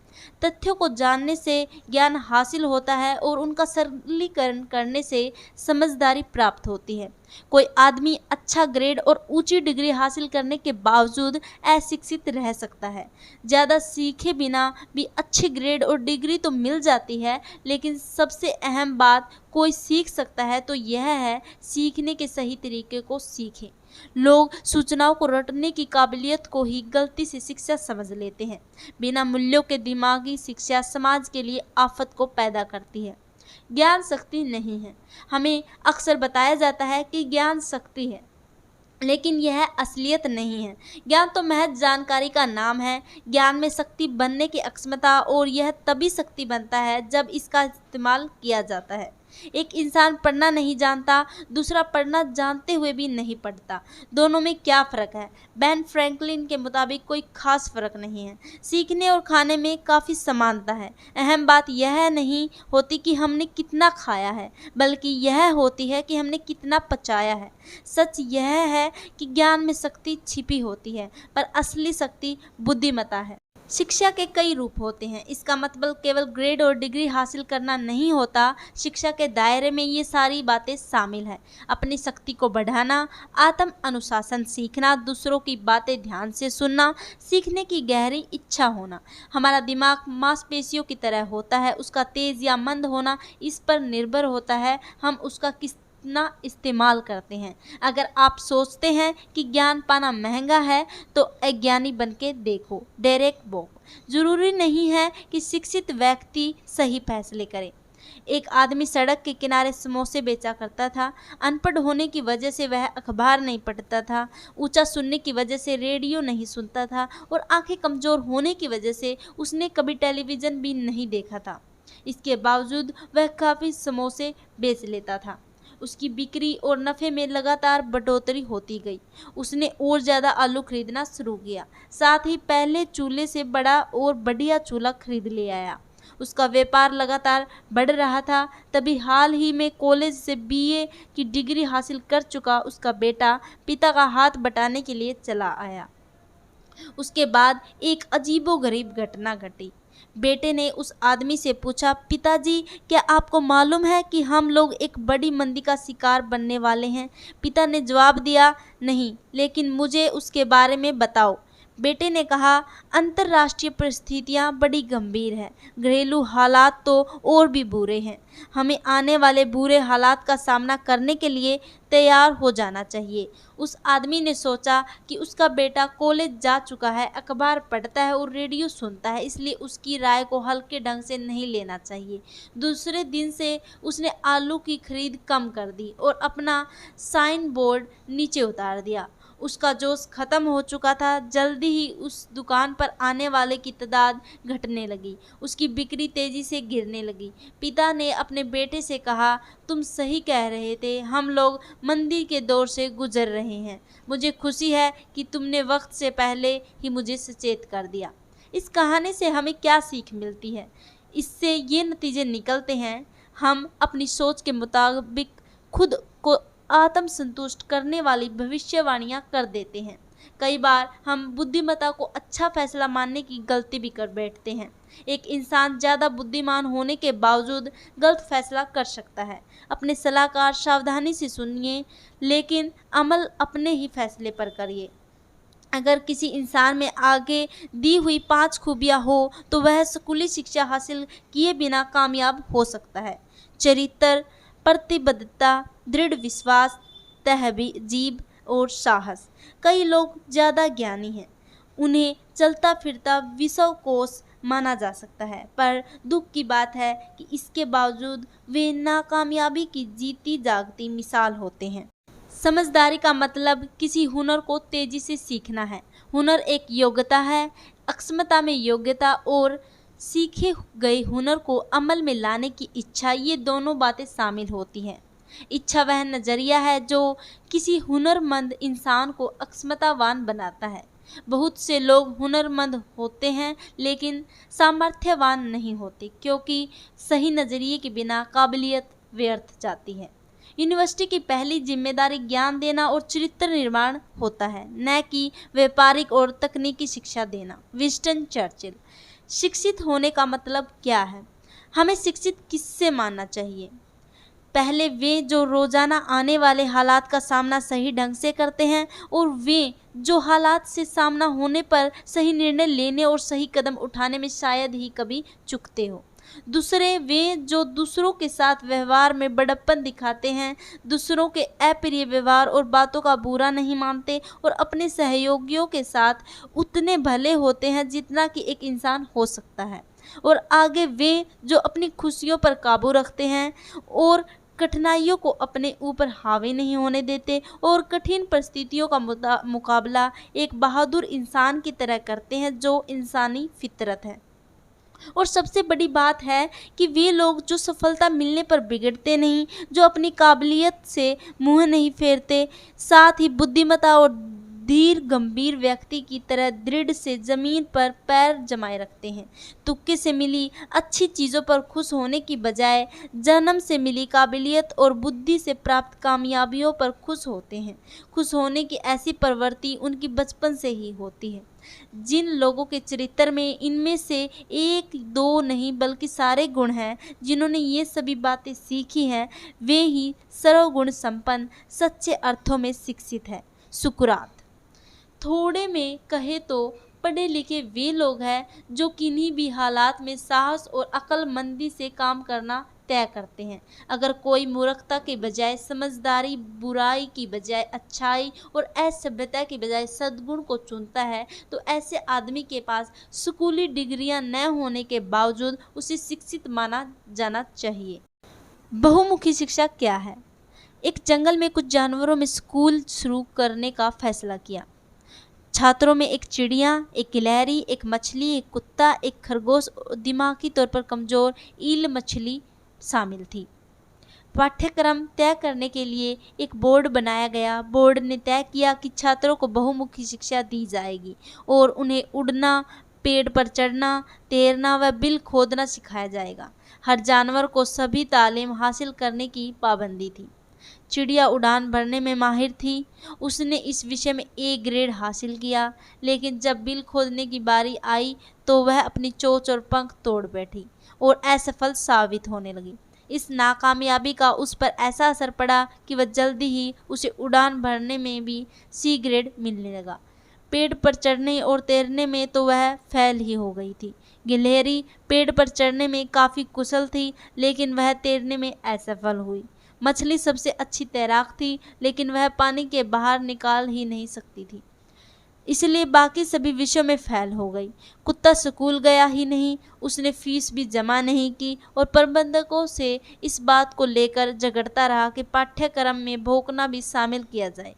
तथ्यों को जानने से ज्ञान हासिल होता है और उनका सरलीकरण करने से समझदारी प्राप्त होती है। कोई आदमी अच्छा ग्रेड और ऊंची डिग्री हासिल करने के बावजूद अशिक्षित रह सकता है। ज़्यादा सीखे बिना भी अच्छे ग्रेड और डिग्री तो मिल जाती है, लेकिन सबसे अहम बात कोई सीख सकता है तो यह है सीखने के सही तरीके को सीखें। लोग सूचनाओं को रटने की काबिलियत को ही गलती से शिक्षा समझ लेते हैं। बिना मूल्यों के दिमागी शिक्षा समाज के लिए आफत को पैदा करती है। ज्ञान शक्ति नहीं है। हमें अक्सर बताया जाता है कि ज्ञान शक्ति है, लेकिन यह असलियत नहीं है। ज्ञान तो महज जानकारी का नाम है। ज्ञान में शक्ति बनने की अक्षमता, और यह तभी शक्ति बनता है जब इसका इस्तेमाल किया जाता है। एक इंसान पढ़ना नहीं जानता, दूसरा पढ़ना जानते हुए भी नहीं पढ़ता। दोनों में क्या फ़र्क है? बेन फ्रैंकलिन के मुताबिक कोई खास फ़र्क नहीं है। सीखने और खाने में काफ़ी समानता है। अहम बात यह नहीं होती कि हमने कितना खाया है, बल्कि यह होती है कि हमने कितना पचाया है। सच यह है कि ज्ञान में शक्ति छिपी होती है, पर असली शक्ति बुद्धिमत्ता है। शिक्षा के कई रूप होते हैं। इसका मतलब केवल ग्रेड और डिग्री हासिल करना नहीं होता। शिक्षा के दायरे में ये सारी बातें शामिल हैं। अपनी शक्ति को बढ़ाना, आत्म अनुशासन सीखना, दूसरों की बातें ध्यान से सुनना, सीखने की गहरी इच्छा होना। हमारा दिमाग मांसपेशियों की तरह होता है। उसका तेज या मंद होना इस पर निर्भर होता है हम उसका कितना इस्तेमाल करते हैं। अगर आप सोचते हैं कि ज्ञान पाना महंगा है तो अज्ञानी बन के देखो। डेरेक बोक। जरूरी नहीं है कि शिक्षित व्यक्ति सही फैसले करे। एक आदमी सड़क के किनारे समोसे बेचा करता था। अनपढ़ होने की वजह से वह अखबार नहीं पढ़ता था, ऊंचा सुनने की वजह से रेडियो नहीं सुनता था, और आंखें कमज़ोर होने की वजह से उसने कभी टेलीविज़न भी नहीं देखा था। इसके बावजूद वह काफ़ी समोसे बेच लेता था। उसकी बिक्री और नफ़े में लगातार बढ़ोतरी होती गई। उसने और ज़्यादा आलू खरीदना शुरू किया, साथ ही पहले चूल्हे से बड़ा और बढ़िया चूल्हा खरीद ले आया। उसका व्यापार लगातार बढ़ रहा था। तभी हाल ही में कॉलेज से बीए की डिग्री हासिल कर चुका उसका बेटा पिता का हाथ बटाने के लिए चला आया। उसके बाद एक अजीबोगरीब घटना घटी। बेटे ने उस आदमी से पूछा, पिताजी, क्या आपको मालूम है कि हम लोग एक बड़ी मंदी का शिकार बनने वाले हैं? पिता ने जवाब दिया, नहीं, लेकिन मुझे उसके बारे में बताओ। बेटे ने कहा, अंतर्राष्ट्रीय परिस्थितियां बड़ी गंभीर हैं। घरेलू हालात तो और भी बुरे हैं। हमें आने वाले बुरे हालात का सामना करने के लिए तैयार हो जाना चाहिए। उस आदमी ने सोचा कि उसका बेटा कॉलेज जा चुका है, अखबार पढ़ता है और रेडियो सुनता है, इसलिए उसकी राय को हल्के ढंग से नहीं लेना चाहिए। दूसरे दिन से उसने आलू की खरीद कम कर दी और अपना साइन बोर्ड नीचे उतार दिया। उसका जोश खत्म हो चुका था। जल्दी ही उस दुकान पर आने वाले की तादाद घटने लगी। उसकी बिक्री तेजी से गिरने लगी। पिता ने अपने बेटे से कहा, तुम सही कह रहे थे, हम लोग मंदी के दौर से गुजर रहे हैं। मुझे खुशी है कि तुमने वक्त से पहले ही मुझे सचेत कर दिया। इस कहानी से हमें क्या सीख मिलती है? इससे ये नतीजे निकलते हैं, हम अपनी सोच के मुताबिक खुद को आत्मसंतुष्ट करने वाली भविष्यवाणियां कर देते हैं। कई बार हम बुद्धिमत्ता को अच्छा फैसला मानने की गलती भी कर बैठते हैं। एक इंसान ज़्यादा बुद्धिमान होने के बावजूद गलत फैसला कर सकता है। अपने सलाहकार सावधानी से सुनिए, लेकिन अमल अपने ही फैसले पर करिए। अगर किसी इंसान में आगे दी हुई 5 खूबियाँ हो तो वह स्कूली शिक्षा हासिल किए बिना कामयाब हो सकता है। चरित्र, प्रतिबद्धता, दृढ़ विश्वास, तहजीब और साहस। कई लोग ज़्यादा ज्ञानी हैं, उन्हें चलता फिरता विश्वकोश माना जा सकता है, पर दुख की बात है कि इसके बावजूद वे नाकामयाबी की जीती जागती मिसाल होते हैं। समझदारी का मतलब किसी हुनर को तेजी से सीखना है। हुनर एक योग्यता है। अक्षमता में योग्यता और सीखे गए हुनर को अमल में लाने की इच्छा, ये दोनों बातें शामिल होती हैं। इच्छा वह नज़रिया है जो किसी हुनरमंद इंसान को अक्षमतावान बनाता है। बहुत से लोग हुनरमंद होते हैं लेकिन सामर्थ्यवान नहीं होते, क्योंकि सही नज़रिए के बिना काबिलियत व्यर्थ जाती है। यूनिवर्सिटी की पहली जिम्मेदारी ज्ञान देना और चरित्र निर्माण होता है, न कि व्यापारिक और तकनीकी शिक्षा देना। Winston Churchill. शिक्षित होने का मतलब क्या है? हमें शिक्षित किससे मानना चाहिए? पहले वे जो रोजाना आने वाले हालात का सामना सही ढंग से करते हैं और वे जो हालात से सामना होने पर सही निर्णय लेने और सही कदम उठाने में शायद ही कभी चूकते हो। दूसरे वे जो दूसरों के साथ व्यवहार में बड़प्पन दिखाते हैं, दूसरों के अप्रिय व्यवहार और बातों का बुरा नहीं मानते और अपने सहयोगियों के साथ उतने भले होते हैं जितना कि एक इंसान हो सकता है। और आगे वे जो अपनी खुशियों पर काबू रखते हैं और कठिनाइयों को अपने ऊपर हावी नहीं होने देते और कठिन परिस्थितियों का मुकाबला एक बहादुर इंसान की तरह करते हैं जो इंसानी फितरत है। और सबसे बड़ी बात है कि वे लोग जो सफलता मिलने पर बिगड़ते नहीं, जो अपनी काबिलियत से मुंह नहीं फेरते, साथ ही बुद्धिमत्ता और धीर गंभीर व्यक्ति की तरह दृढ़ से जमीन पर पैर जमाए रखते हैं। तुक्के से मिली अच्छी चीज़ों पर खुश होने की बजाय जन्म से मिली काबिलियत और बुद्धि से प्राप्त कामयाबियों पर खुश होते हैं। खुश होने की ऐसी प्रवृत्ति उनकी बचपन से ही होती है। जिन लोगों के चरित्र में इनमें से एक दो नहीं बल्कि सारे गुण हैं, जिन्होंने ये सभी बातें सीखी हैं, वे ही सर्वगुण संपन्न सच्चे अर्थों में शिक्षित है। सुकरात। थोड़े में कहे तो पढ़े लिखे वे लोग हैं जो किन्हीं भी हालात में साहस और अक्लमंदी से काम करना तय करते हैं। अगर कोई मूर्खता के बजाय समझदारी, बुराई की बजाय अच्छाई और असभ्यता की बजाय सद्गुण को चुनता है, तो ऐसे आदमी के पास स्कूली डिग्रियां न होने के बावजूद उसे शिक्षित माना जाना चाहिए। बहुमुखी शिक्षा क्या है? एक जंगल में कुछ जानवरों में स्कूल शुरू करने का फैसला किया। छात्रों में एक चिड़िया, एक गिलहरी, एक मछली, एक कुत्ता, एक खरगोश, दिमागी तौर पर कमजोर ईल मछली शामिल थी। पाठ्यक्रम तय करने के लिए एक बोर्ड बनाया गया। बोर्ड ने तय किया कि छात्रों को बहुमुखी शिक्षा दी जाएगी और उन्हें उड़ना, पेड़ पर चढ़ना, तैरना व बिल खोदना सिखाया जाएगा। हर जानवर को सभी तालीम हासिल करने की पाबंदी थी। चिड़िया उड़ान भरने में माहिर थी। उसने इस विषय में ए ग्रेड हासिल किया, लेकिन जब बिल खोदने की बारी आई तो वह अपनी चोंच और पंख तोड़ बैठी और असफल साबित होने लगी। इस नाकामयाबी का उस पर ऐसा असर पड़ा कि वह जल्दी ही उसे उड़ान भरने में भी सी ग्रेड मिलने लगा। पेड़ पर चढ़ने और तैरने में तो वह फेल ही हो गई थी। गिलहरी पेड़ पर चढ़ने में काफ़ी कुशल थी, लेकिन वह तैरने में असफल हुई। मछली सबसे अच्छी तैराक थी, लेकिन वह पानी के बाहर निकाल ही नहीं सकती थी, इसलिए बाकी सभी विषयों में फेल हो गई। कुत्ता स्कूल गया ही नहीं, उसने फीस भी जमा नहीं की और प्रबंधकों से इस बात को लेकर झगड़ता रहा कि पाठ्यक्रम में भौंकना भी शामिल किया जाए।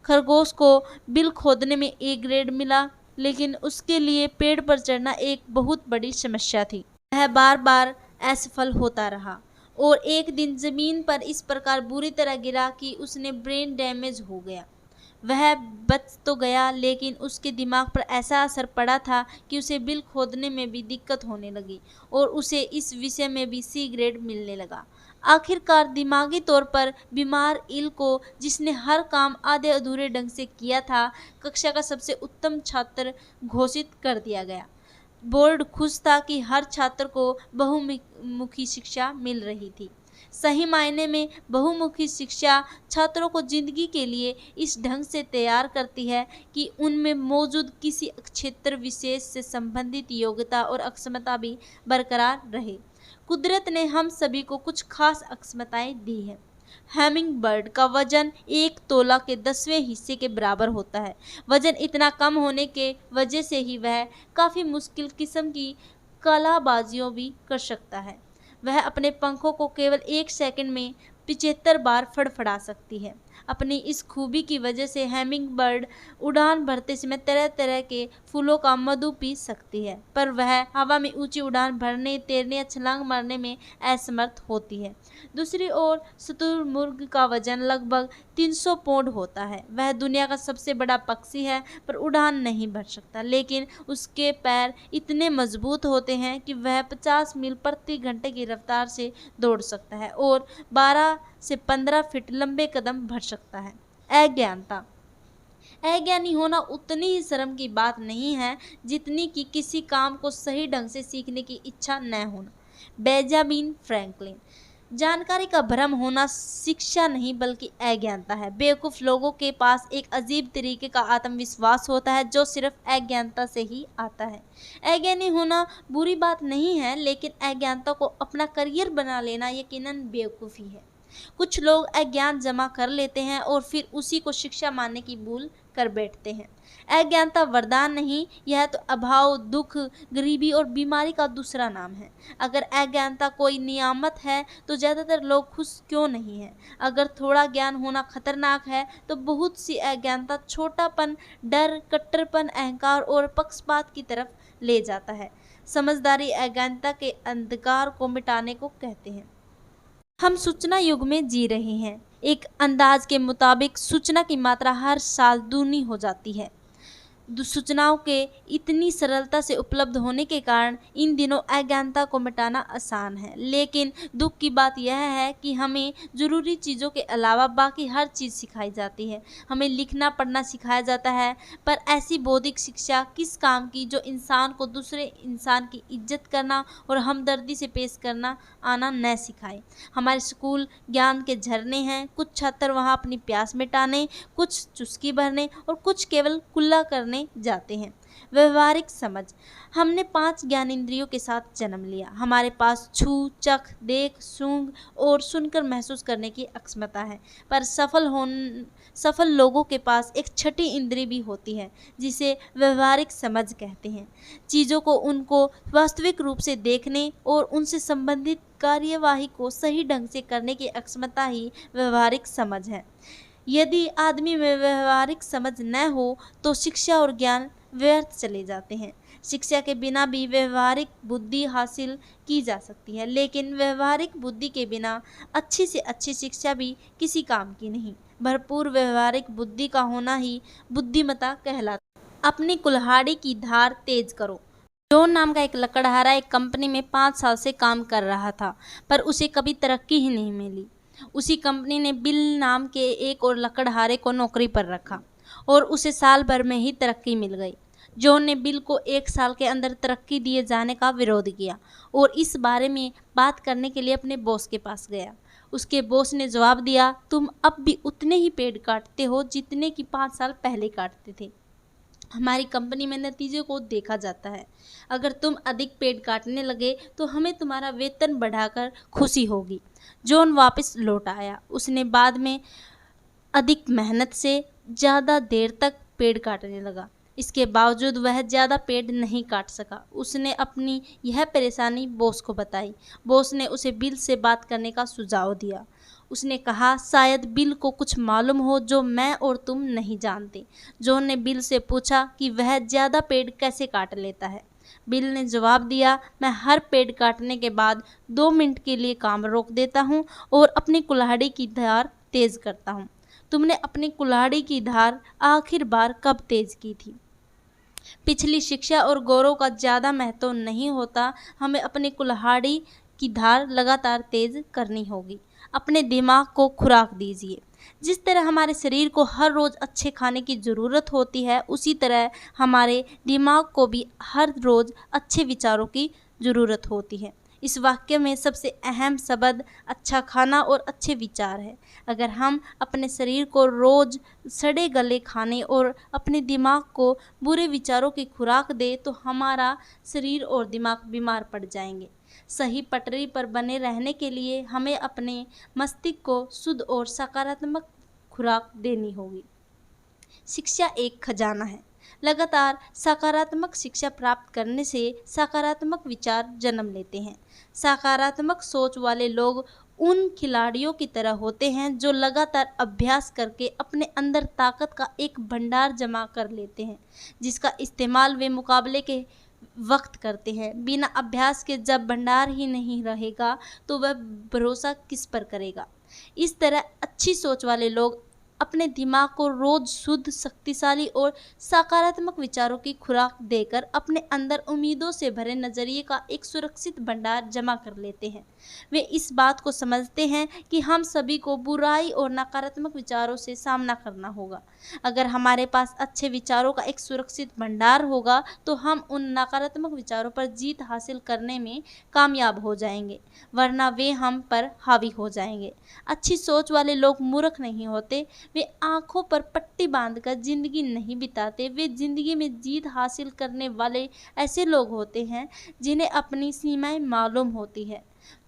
खरगोश को बिल खोदने में ए ग्रेड मिला, लेकिन उसके लिए पेड़ पर चढ़ना एक बहुत बड़ी समस्या थी। वह बार बार असफल होता रहा और एक दिन जमीन पर इस प्रकार बुरी तरह गिरा कि उसने ब्रेन डैमेज हो गया। वह बच तो गया, लेकिन उसके दिमाग पर ऐसा असर पड़ा था कि उसे बिल खोदने में भी दिक्कत होने लगी और उसे इस विषय में भी सी ग्रेड मिलने लगा। आखिरकार दिमागी तौर पर बीमार इल को, जिसने हर काम आधे अधूरे ढंग से किया था, कक्षा का सबसे उत्तम छात्र घोषित कर दिया गया। बोर्ड खुश था कि हर छात्र को बहुमुखी शिक्षा मिल रही थी। सही मायने में बहुमुखी शिक्षा छात्रों को जिंदगी के लिए इस ढंग से तैयार करती है कि उनमें मौजूद किसी क्षेत्र विशेष से संबंधित योग्यता और अक्षमता भी बरकरार रहे। कुदरत ने हम सभी को कुछ खास अक्षमताएं दी हैं। हैमिंग बर्ड का वजन 1 तोला के 10वें हिस्से के बराबर होता है। वजन इतना कम होने के वजह से ही वह काफ़ी मुश्किल किस्म की कलाबाजियों भी कर सकता है। वह अपने पंखों को केवल 1 सेकंड में 75 बार फड़फड़ा सकती है। अपनी इस खूबी की वजह से हैमिंग बर्ड उड़ान भरते समय तरह तरह के फूलों का मधु पी सकती है, पर वह हवा में ऊंची उड़ान भरने, तैरने या छलांग मारने में असमर्थ होती है। दूसरी ओर शुतुरमुर्ग का वजन लगभग 300 पौंड होता है। वह दुनिया का सबसे बड़ा पक्षी है पर उड़ान नहीं भर सकता, लेकिन उसके पैर इतने मजबूत होते हैं कि वह 50 मील प्रति घंटे की रफ्तार से दौड़ सकता है और 12 से 15 फीट लंबे कदम भर सकता है। अज्ञानता। अज्ञानी होना उतनी ही शर्म की बात नहीं है जितनी कि किसी काम को सही ढंग से सीखने की इच्छा न होना। Benjamin Franklin. जानकारी का भ्रम होना शिक्षा नहीं बल्कि अज्ञानता है। बेवकूफ़ लोगों के पास एक अजीब तरीके का आत्मविश्वास होता है जो सिर्फ अज्ञानता से ही आता है। अज्ञानी होना बुरी बात नहीं है, लेकिन अज्ञानता को अपना करियर बना लेना यकीनन बेवकूफ़ी है। कुछ लोग अज्ञान जमा कर लेते हैं और फिर उसी को शिक्षा मानने की भूल कर बैठते हैं। अज्ञानता वरदान नहीं, यह तो अभाव, दुख, गरीबी और बीमारी का दूसरा नाम है। अगर अज्ञानता कोई नियामत है तो ज़्यादातर लोग खुश क्यों नहीं हैं? अगर थोड़ा ज्ञान होना खतरनाक है तो बहुत सी अज्ञानता छोटापन, डर, कट्टरपन, अहंकार और पक्षपात की तरफ ले जाता है। समझदारी अज्ञानता के अंधकार को मिटाने को कहते हैं। हम सूचना युग में जी रहे हैं। एक अंदाज के मुताबिक सूचना की मात्रा हर साल दूनी हो जाती है। सूचनाओं के इतनी सरलता से उपलब्ध होने के कारण इन दिनों अज्ञानता को मिटाना आसान है, लेकिन दुख की बात यह है कि हमें ज़रूरी चीज़ों के अलावा बाकी हर चीज़ सिखाई जाती है। हमें लिखना पढ़ना सिखाया जाता है, पर ऐसी बौद्धिक शिक्षा किस काम की जो इंसान को दूसरे इंसान की इज्जत करना और हमदर्दी से पेश करना आना न सिखाए। हमारे स्कूल ज्ञान के झरने हैं। कुछ छात्र वहाँ अपनी प्यास मिटाने, कुछ चुस्की भरने और कुछ केवल कुल्ला करने जाते हैं। व्यवहारिक समझ। हमने 5 ज्ञानेंद्रियों के साथ जन्म लिया। हमारे पास छू, चख, देख, सूंघ और सुनकर महसूस करने की क्षमता है, पर सफल लोगों के पास एक छठी इंद्री भी होती है जिसे व्यवहारिक समझ कहते हैं। चीज़ों को उनको वास्तविक रूप से देखने और उनसे संबंधित कार्यवाही को सही ढंग से करने की क्षमता ही व्यवहारिक समझ है। यदि आदमी में व्यवहारिक समझ न हो तो शिक्षा और ज्ञान व्यर्थ चले जाते हैं। शिक्षा के बिना भी व्यवहारिक बुद्धि हासिल की जा सकती है, लेकिन व्यवहारिक बुद्धि के बिना अच्छी से अच्छी शिक्षा भी किसी काम की नहीं। भरपूर व्यवहारिक बुद्धि का होना ही बुद्धिमत्ता कहलाता है। अपनी कुल्हाड़ी की धार तेज करो। जॉन नाम का एक लकड़हारा एक कंपनी में 5 साल से काम कर रहा था, पर उसे कभी तरक्की ही नहीं मिली। उसी कंपनी ने बिल नाम के एक और लकड़हारे को नौकरी पर रखा और उसे साल भर में ही तरक्की मिल गई। जॉन ने बिल को 1 साल के अंदर तरक्की दिए जाने का विरोध किया और इस बारे में बात करने के लिए अपने बॉस के पास गया। उसके बॉस ने जवाब दिया, तुम अब भी उतने ही पेड़ काटते हो जितने कि 5 साल पहले काटते थे। हमारी कंपनी में नतीजे को देखा जाता है। अगर तुम अधिक पेड़ काटने लगे तो हमें तुम्हारा वेतन बढ़ाकर खुशी होगी। जॉन वापस लौट आया। उसने बाद में अधिक मेहनत से ज़्यादा देर तक पेड़ काटने लगा। इसके बावजूद वह ज़्यादा पेड़ नहीं काट सका। उसने अपनी यह परेशानी बॉस को बताई। बॉस ने उसे बिल से बात करने का सुझाव दिया। उसने कहा, शायद बिल को कुछ मालूम हो जो मैं और तुम नहीं जानते। जॉन ने बिल से पूछा कि वह ज़्यादा पेड़ कैसे काट लेता है। बिल ने जवाब दिया, मैं हर पेड़ काटने के बाद 2 मिनट के लिए काम रोक देता हूँ और अपनी कुल्हाड़ी की धार तेज़ करता हूँ। तुमने अपनी कुल्हाड़ी की धार आखिर बार कब तेज़ की थी? पिछली शिक्षा और गौरव का ज़्यादा महत्व नहीं होता। हमें अपनी कुल्हाड़ी की धार लगातार तेज़ करनी होगी। अपने दिमाग को खुराक दीजिए। जिस तरह हमारे शरीर को हर रोज़ अच्छे खाने की ज़रूरत होती है, उसी तरह हमारे दिमाग को भी हर रोज़ अच्छे विचारों की ज़रूरत होती है। इस वाक्य में सबसे अहम शब्द अच्छा खाना और अच्छे विचार है। अगर हम अपने शरीर को रोज़ सड़े गले खाने और अपने दिमाग को बुरे विचारों की खुराक दे तो हमारा शरीर और दिमाग बीमार पड़ जाएंगे। सही पटरी पर बने रहने के लिए हमें अपने मस्तिष्क को शुद्ध और सकारात्मक खुराक देनी होगी। शिक्षा एक खजाना है। लगातार सकारात्मक शिक्षा प्राप्त करने से सकारात्मक विचार जन्म लेते हैं। सकारात्मक सोच वाले लोग उन खिलाड़ियों की तरह होते हैं जो लगातार अभ्यास करके अपने अंदर ताकत का एक भंडार जमा कर लेते हैं, जिसका इस्तेमाल वे मुकाबले के वक्त करते हैं। बिना अभ्यास के जब भंडार ही नहीं रहेगा तो वह भरोसा किस पर करेगा। इस तरह अच्छी सोच वाले लोग अपने दिमाग को रोज शुद्ध, शक्तिशाली और सकारात्मक विचारों की खुराक देकर अपने अंदर उम्मीदों से भरे नजरिए का एक सुरक्षित भंडार जमा कर लेते हैं। वे इस बात को समझते हैं कि हम सभी को बुराई और नकारात्मक विचारों से सामना करना होगा। अगर हमारे पास अच्छे विचारों का एक सुरक्षित भंडार होगा तो हम उन नकारात्मक विचारों पर जीत हासिल करने में कामयाब हो जाएंगे, वरना वे हम पर हावी हो जाएंगे। अच्छी सोच वाले लोग मूर्ख नहीं होते, वे आंखों पर पट्टी बांधकर जिंदगी नहीं बिताते। वे जिंदगी में जीत हासिल करने वाले ऐसे लोग होते हैं जिन्हें अपनी सीमाएं मालूम होती है,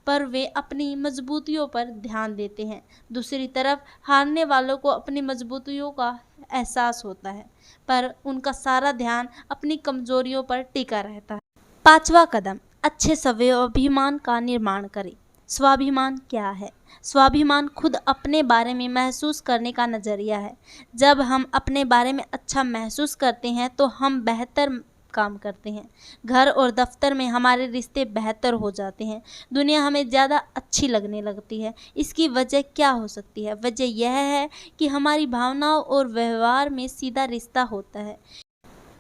पर वे अपनी मजबूतियों पर ध्यान देते हैं। दूसरी तरफ हारने वालों को अपनी मजबूतियों का एहसास होता है, पर उनका सारा ध्यान अपनी कमजोरियों पर टिका रहता है। पांचवा कदम, अच्छे स्वाभिमान का निर्माण करें। स्वाभिमान क्या है? स्वाभिमान खुद अपने बारे में महसूस करने का नज़रिया है। जब हम अपने बारे में अच्छा महसूस करते हैं तो हम बेहतर काम करते हैं। घर और दफ्तर में हमारे रिश्ते बेहतर हो जाते हैं। दुनिया हमें ज़्यादा अच्छी लगने लगती है। इसकी वजह क्या हो सकती है? वजह यह है कि हमारी भावनाओं और व्यवहार में सीधा रिश्ता होता है,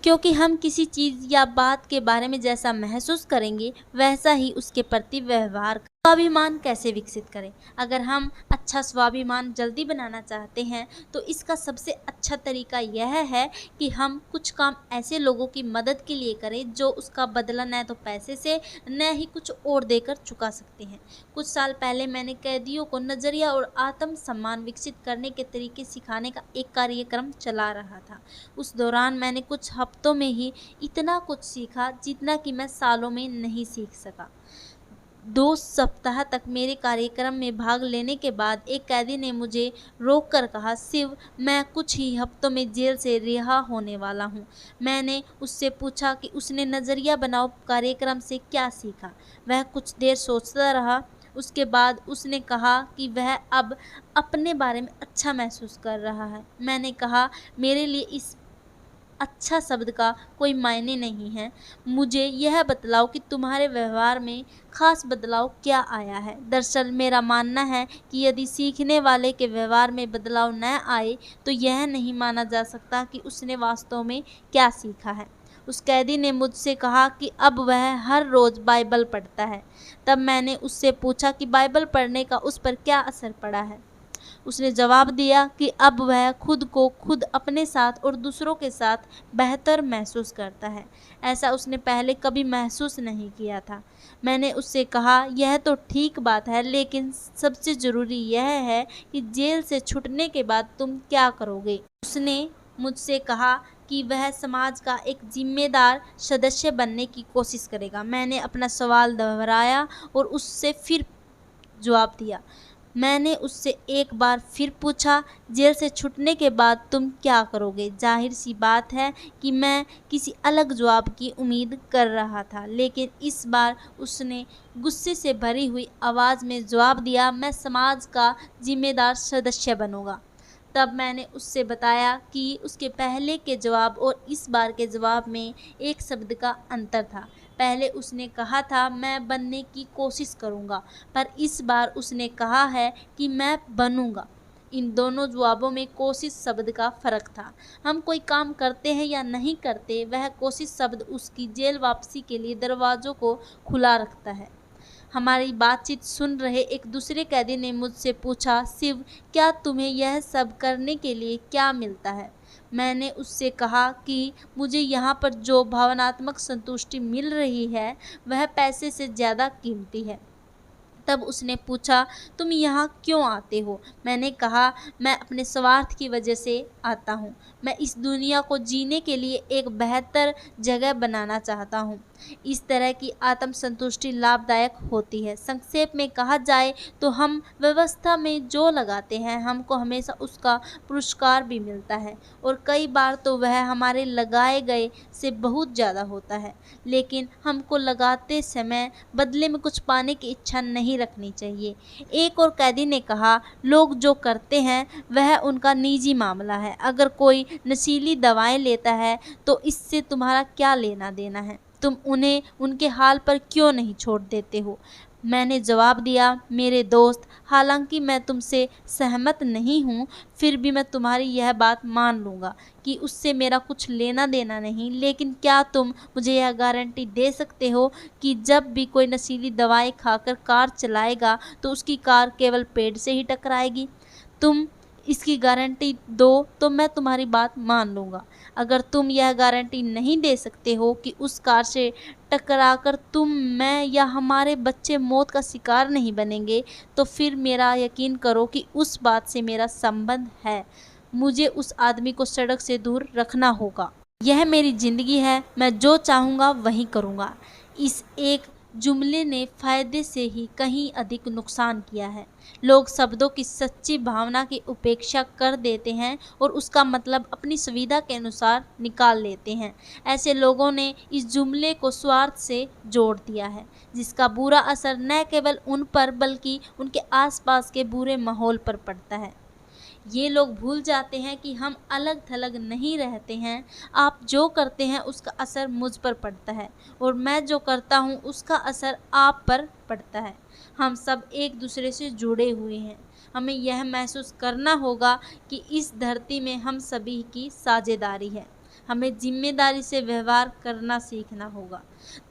क्योंकि हम किसी चीज़ या बात के बारे में जैसा महसूस करेंगे वैसा ही उसके प्रति व्यवहार। स्वाभिमान कैसे विकसित करें? अगर हम अच्छा स्वाभिमान जल्दी बनाना चाहते हैं तो इसका सबसे अच्छा तरीका यह है कि हम कुछ काम ऐसे लोगों की मदद के लिए करें जो उसका बदला न तो पैसे से न ही कुछ और देकर चुका सकते हैं। कुछ साल पहले मैंने कैदियों को नज़रिया और आत्म सम्मान विकसित करने के तरीके सिखाने का एक कार्यक्रम चला रहा था। उस दौरान मैंने कुछ हफ्तों में ही इतना कुछ सीखा जितना कि मैं सालों में नहीं सीख सका। 2 सप्ताह तक मेरे कार्यक्रम में भाग लेने के बाद एक कैदी ने मुझे रोककर कहा, शिव, मैं कुछ ही हफ्तों में जेल से रिहा होने वाला हूँ। मैंने उससे पूछा कि उसने नज़रिया बनाओ कार्यक्रम से क्या सीखा। वह कुछ देर सोचता रहा। उसके बाद उसने कहा कि वह अब अपने बारे में अच्छा महसूस कर रहा है। मैंने कहा, मेरे लिए इस अच्छा शब्द का कोई मायने नहीं है। मुझे यह बतलाओ कि तुम्हारे व्यवहार में खास बदलाव क्या आया है। दरअसल मेरा मानना है कि यदि सीखने वाले के व्यवहार में बदलाव न आए तो यह नहीं माना जा सकता कि उसने वास्तव में क्या सीखा है। उस कैदी ने मुझसे कहा कि अब वह हर रोज़ बाइबल पढ़ता है। तब मैंने उससे पूछा कि बाइबल पढ़ने का उस पर क्या असर पड़ा है। उसने जवाब दिया कि अब वह खुद को खुद अपने साथ और दूसरों के साथ बेहतर महसूस करता है। ऐसा उसने पहले कभी महसूस नहीं किया था। मैंने उससे कहा, यह तो ठीक बात है, लेकिन सबसे ज़रूरी यह है कि जेल से छूटने के बाद तुम क्या करोगे। उसने मुझसे कहा कि वह समाज का एक जिम्मेदार सदस्य बनने की कोशिश करेगा। मैंने अपना सवाल दोहराया और उससे फिर जवाब दिया। मैंने उससे एक बार फिर पूछा, जेल से छूटने के बाद तुम क्या करोगे? जाहिर सी बात है कि मैं किसी अलग जवाब की उम्मीद कर रहा था, लेकिन इस बार उसने गुस्से से भरी हुई आवाज़ में जवाब दिया, मैं समाज का जिम्मेदार सदस्य बनूंगा। तब मैंने उससे बताया कि उसके पहले के जवाब और इस बार के जवाब में एक शब्द का अंतर था। पहले उसने कहा था, मैं बनने की कोशिश करूंगा, पर इस बार उसने कहा है कि मैं बनूंगा। इन दोनों जवाबों में कोशिश शब्द का फ़र्क था। हम कोई काम करते हैं या नहीं करते, वह कोशिश शब्द उसकी जेल वापसी के लिए दरवाज़ों को खुला रखता है। हमारी बातचीत सुन रहे एक दूसरे कैदी ने मुझसे पूछा, शिव, क्या तुम्हें यह सब करने के लिए क्या मिलता है? मैंने उससे कहा कि मुझे यहाँ पर जो भावनात्मक संतुष्टि मिल रही है वह पैसे से ज़्यादा कीमती है। तब उसने पूछा, तुम यहाँ क्यों आते हो? मैंने कहा, मैं अपने स्वार्थ की वजह से आता हूँ। मैं इस दुनिया को जीने के लिए एक बेहतर जगह बनाना चाहता हूँ। इस तरह की आत्म संतुष्टि लाभदायक होती है। संक्षेप में कहा जाए तो हम व्यवस्था में जो लगाते हैं हमको हमेशा उसका पुरस्कार भी मिलता है, और कई बार तो वह हमारे लगाए गए से बहुत ज़्यादा होता है। लेकिन हमको लगाते समय बदले में कुछ पाने की इच्छा नहीं रखनी चाहिए। एक और कैदी ने कहा, लोग जो करते हैं वह उनका निजी मामला है। अगर कोई नशीली दवाएं लेता है तो इससे तुम्हारा क्या लेना देना है? तुम उन्हें उनके हाल पर क्यों नहीं छोड़ देते हो? मैंने जवाब दिया, मेरे दोस्त, हालांकि मैं तुमसे सहमत नहीं हूँ, फिर भी मैं तुम्हारी यह बात मान लूँगा कि उससे मेरा कुछ लेना देना नहीं, लेकिन क्या तुम मुझे यह गारंटी दे सकते हो कि जब भी कोई नशीली दवाएं खाकर कार चलाएगा तो उसकी कार केवल पेड़ से ही टकराएगी? तुम इसकी गारंटी दो तो मैं तुम्हारी बात मान लूँगा। अगर तुम यह गारंटी नहीं दे सकते हो कि उस कार से टकराकर तुम, मैं या हमारे बच्चे मौत का शिकार नहीं बनेंगे, तो फिर मेरा यकीन करो कि उस बात से मेरा संबंध है। मुझे उस आदमी को सड़क से दूर रखना होगा। यह मेरी ज़िंदगी है, मैं जो चाहूँगा वही करूँगा। इस एक जुमले ने फ़ायदे से ही कहीं अधिक नुकसान किया है। लोग शब्दों की सच्ची भावना की उपेक्षा कर देते हैं और उसका मतलब अपनी सुविधा के अनुसार निकाल लेते हैं। ऐसे लोगों ने इस जुमले को स्वार्थ से जोड़ दिया है, जिसका बुरा असर न केवल उन पर बल्कि उनके आसपास के बुरे माहौल पर पड़ता है। ये लोग भूल जाते हैं कि हम अलग थलग नहीं रहते हैं। आप जो करते हैं उसका असर मुझ पर पड़ता है और मैं जो करता हूँ उसका असर आप पर पड़ता है। हम सब एक दूसरे से जुड़े हुए हैं। हमें यह महसूस करना होगा कि इस धरती में हम सभी की साझेदारी है। हमें जिम्मेदारी से व्यवहार करना सीखना होगा।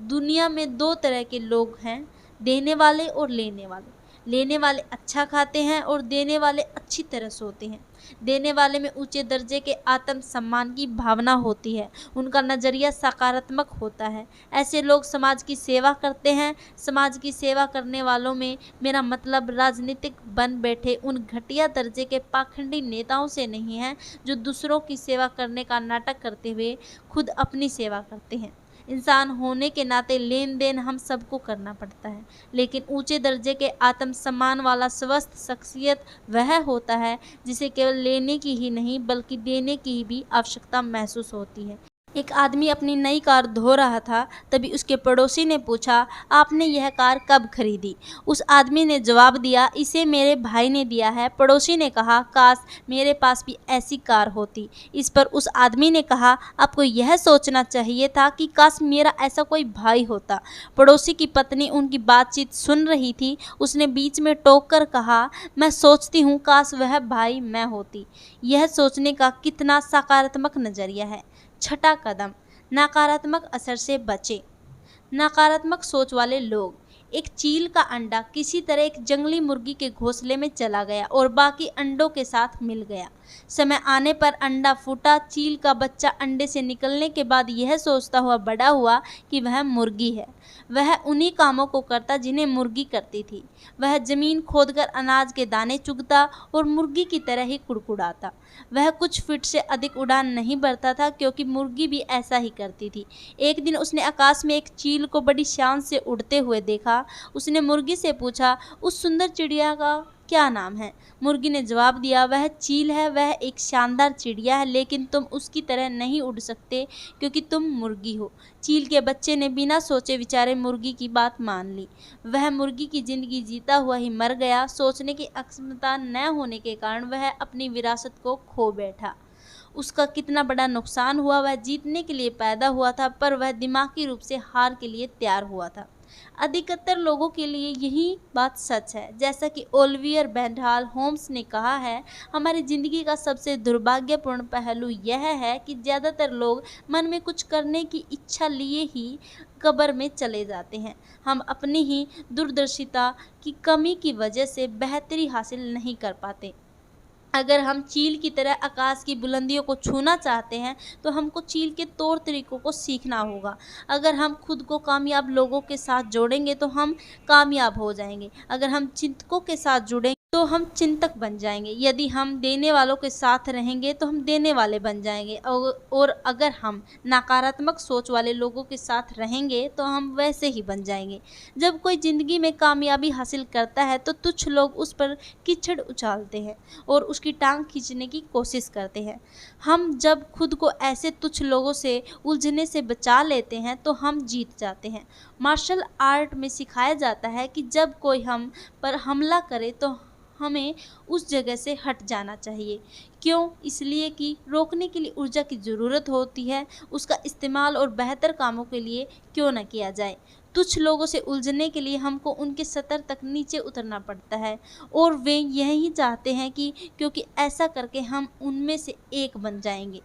दुनिया में दो तरह के लोग हैं, देने वाले और लेने वाले। लेने वाले अच्छा खाते हैं और देने वाले अच्छी तरह सोते हैं। देने वाले में ऊंचे दर्जे के आत्म सम्मान की भावना होती है। उनका नज़रिया सकारात्मक होता है। ऐसे लोग समाज की सेवा करते हैं। समाज की सेवा करने वालों में मेरा मतलब राजनीतिक बन बैठे उन घटिया दर्जे के पाखंडी नेताओं से नहीं है जो दूसरों की सेवा करने का नाटक करते हुए खुद अपनी सेवा करते हैं। इंसान होने के नाते लेन देन हम सबको करना पड़ता है, लेकिन ऊंचे दर्जे के आत्म सम्मान वाला स्वस्थ शख्सियत वह होता है जिसे केवल लेने की ही नहीं बल्कि देने की भी आवश्यकता महसूस होती है। एक आदमी अपनी नई कार धो रहा था, तभी उसके पड़ोसी ने पूछा, आपने यह कार कब खरीदी? उस आदमी ने जवाब दिया, इसे मेरे भाई ने दिया है। पड़ोसी ने कहा, काश मेरे पास भी ऐसी कार होती। इस पर उस आदमी ने कहा, आपको यह सोचना चाहिए था कि काश मेरा ऐसा कोई भाई होता। पड़ोसी की पत्नी उनकी बातचीत सुन रही थी। उसने बीच में टोक कर कहा, मैं सोचती हूँ काश वह भाई मैं होती। यह सोचने का कितना सकारात्मक नज़रिया है। छठा कदम, नकारात्मक असर से बचें। नकारात्मक सोच वाले लोग। एक चील का अंडा किसी तरह एक जंगली मुर्गी के घोंसले में चला गया और बाकी अंडों के साथ मिल गया। समय आने पर अंडा फूटा। चील का बच्चा अंडे से निकलने के बाद यह सोचता हुआ बड़ा हुआ कि वह मुर्गी है। वह उन्हीं कामों को करता जिन्हें मुर्गी करती थी। वह जमीन खोदकर अनाज के दाने चुगता और मुर्गी की तरह ही कुड़कुड़ाता। वह कुछ फीट से अधिक उड़ान नहीं भरता था क्योंकि मुर्गी भी ऐसा ही करती थी। एक दिन उसने आकाश में एक चील को बड़ी शान से उड़ते हुए देखा। उसने मुर्गी से पूछा, उस सुंदर चिड़िया का क्या नाम है? मुर्गी ने जवाब दिया, वह चील है। वह एक शानदार चिड़िया है, लेकिन तुम उसकी तरह नहीं उड़ सकते क्योंकि तुम मुर्गी हो। चील के बच्चे ने बिना सोचे विचारे मुर्गी की बात मान ली। वह मुर्गी की जिंदगी जीता हुआ ही मर गया। सोचने की अक्षमता न होने के कारण वह अपनी विरासत को खो बैठा। उसका कितना बड़ा नुकसान हुआ। वह जीतने के लिए पैदा हुआ था, पर वह दिमागी रूप से हार के लिए तैयार हुआ था। अधिकतर लोगों के लिए यही बात सच है। जैसा कि ओलिवियर वेंडल होम्स ने कहा है, हमारी ज़िंदगी का सबसे दुर्भाग्यपूर्ण पहलू यह है कि ज़्यादातर लोग मन में कुछ करने की इच्छा लिए ही कब्र में चले जाते हैं। हम अपनी ही दूरदर्शिता की कमी की वजह से बेहतरी हासिल नहीं कर पाते। अगर हम चील की तरह आकाश की बुलंदियों को छूना चाहते हैं तो हमको चील के तौर तरीकों को सीखना होगा। अगर हम खुद को कामयाब लोगों के साथ जोड़ेंगे तो हम कामयाब हो जाएंगे। अगर हम चिंतकों के साथ जुड़ेंगे तो हम चिंतक बन जाएंगे। यदि हम देने वालों के साथ रहेंगे तो हम देने वाले बन जाएंगे और अगर हम नकारात्मक सोच वाले लोगों के साथ रहेंगे तो हम वैसे ही बन जाएंगे। जब कोई ज़िंदगी में कामयाबी हासिल करता है तो तुच्छ लोग उस पर कीचड़ उछालते हैं और उसकी टांग खींचने की कोशिश करते हैं। हम जब खुद को ऐसे तुच्छ लोगों से उलझने से बचा लेते हैं तो हम जीत जाते हैं। मार्शल आर्ट में सिखाया जाता है कि जब कोई हम पर हमला करे तो हमें उस जगह से हट जाना चाहिए। क्यों? इसलिए कि रोकने के लिए ऊर्जा की ज़रूरत होती है, उसका इस्तेमाल और बेहतर कामों के लिए क्यों न किया जाए। तुच्छ लोगों से उलझने के लिए हमको उनके स्तर तक नीचे उतरना पड़ता है और वे यही चाहते हैं कि क्योंकि ऐसा करके हम उनमें से एक बन जाएंगे।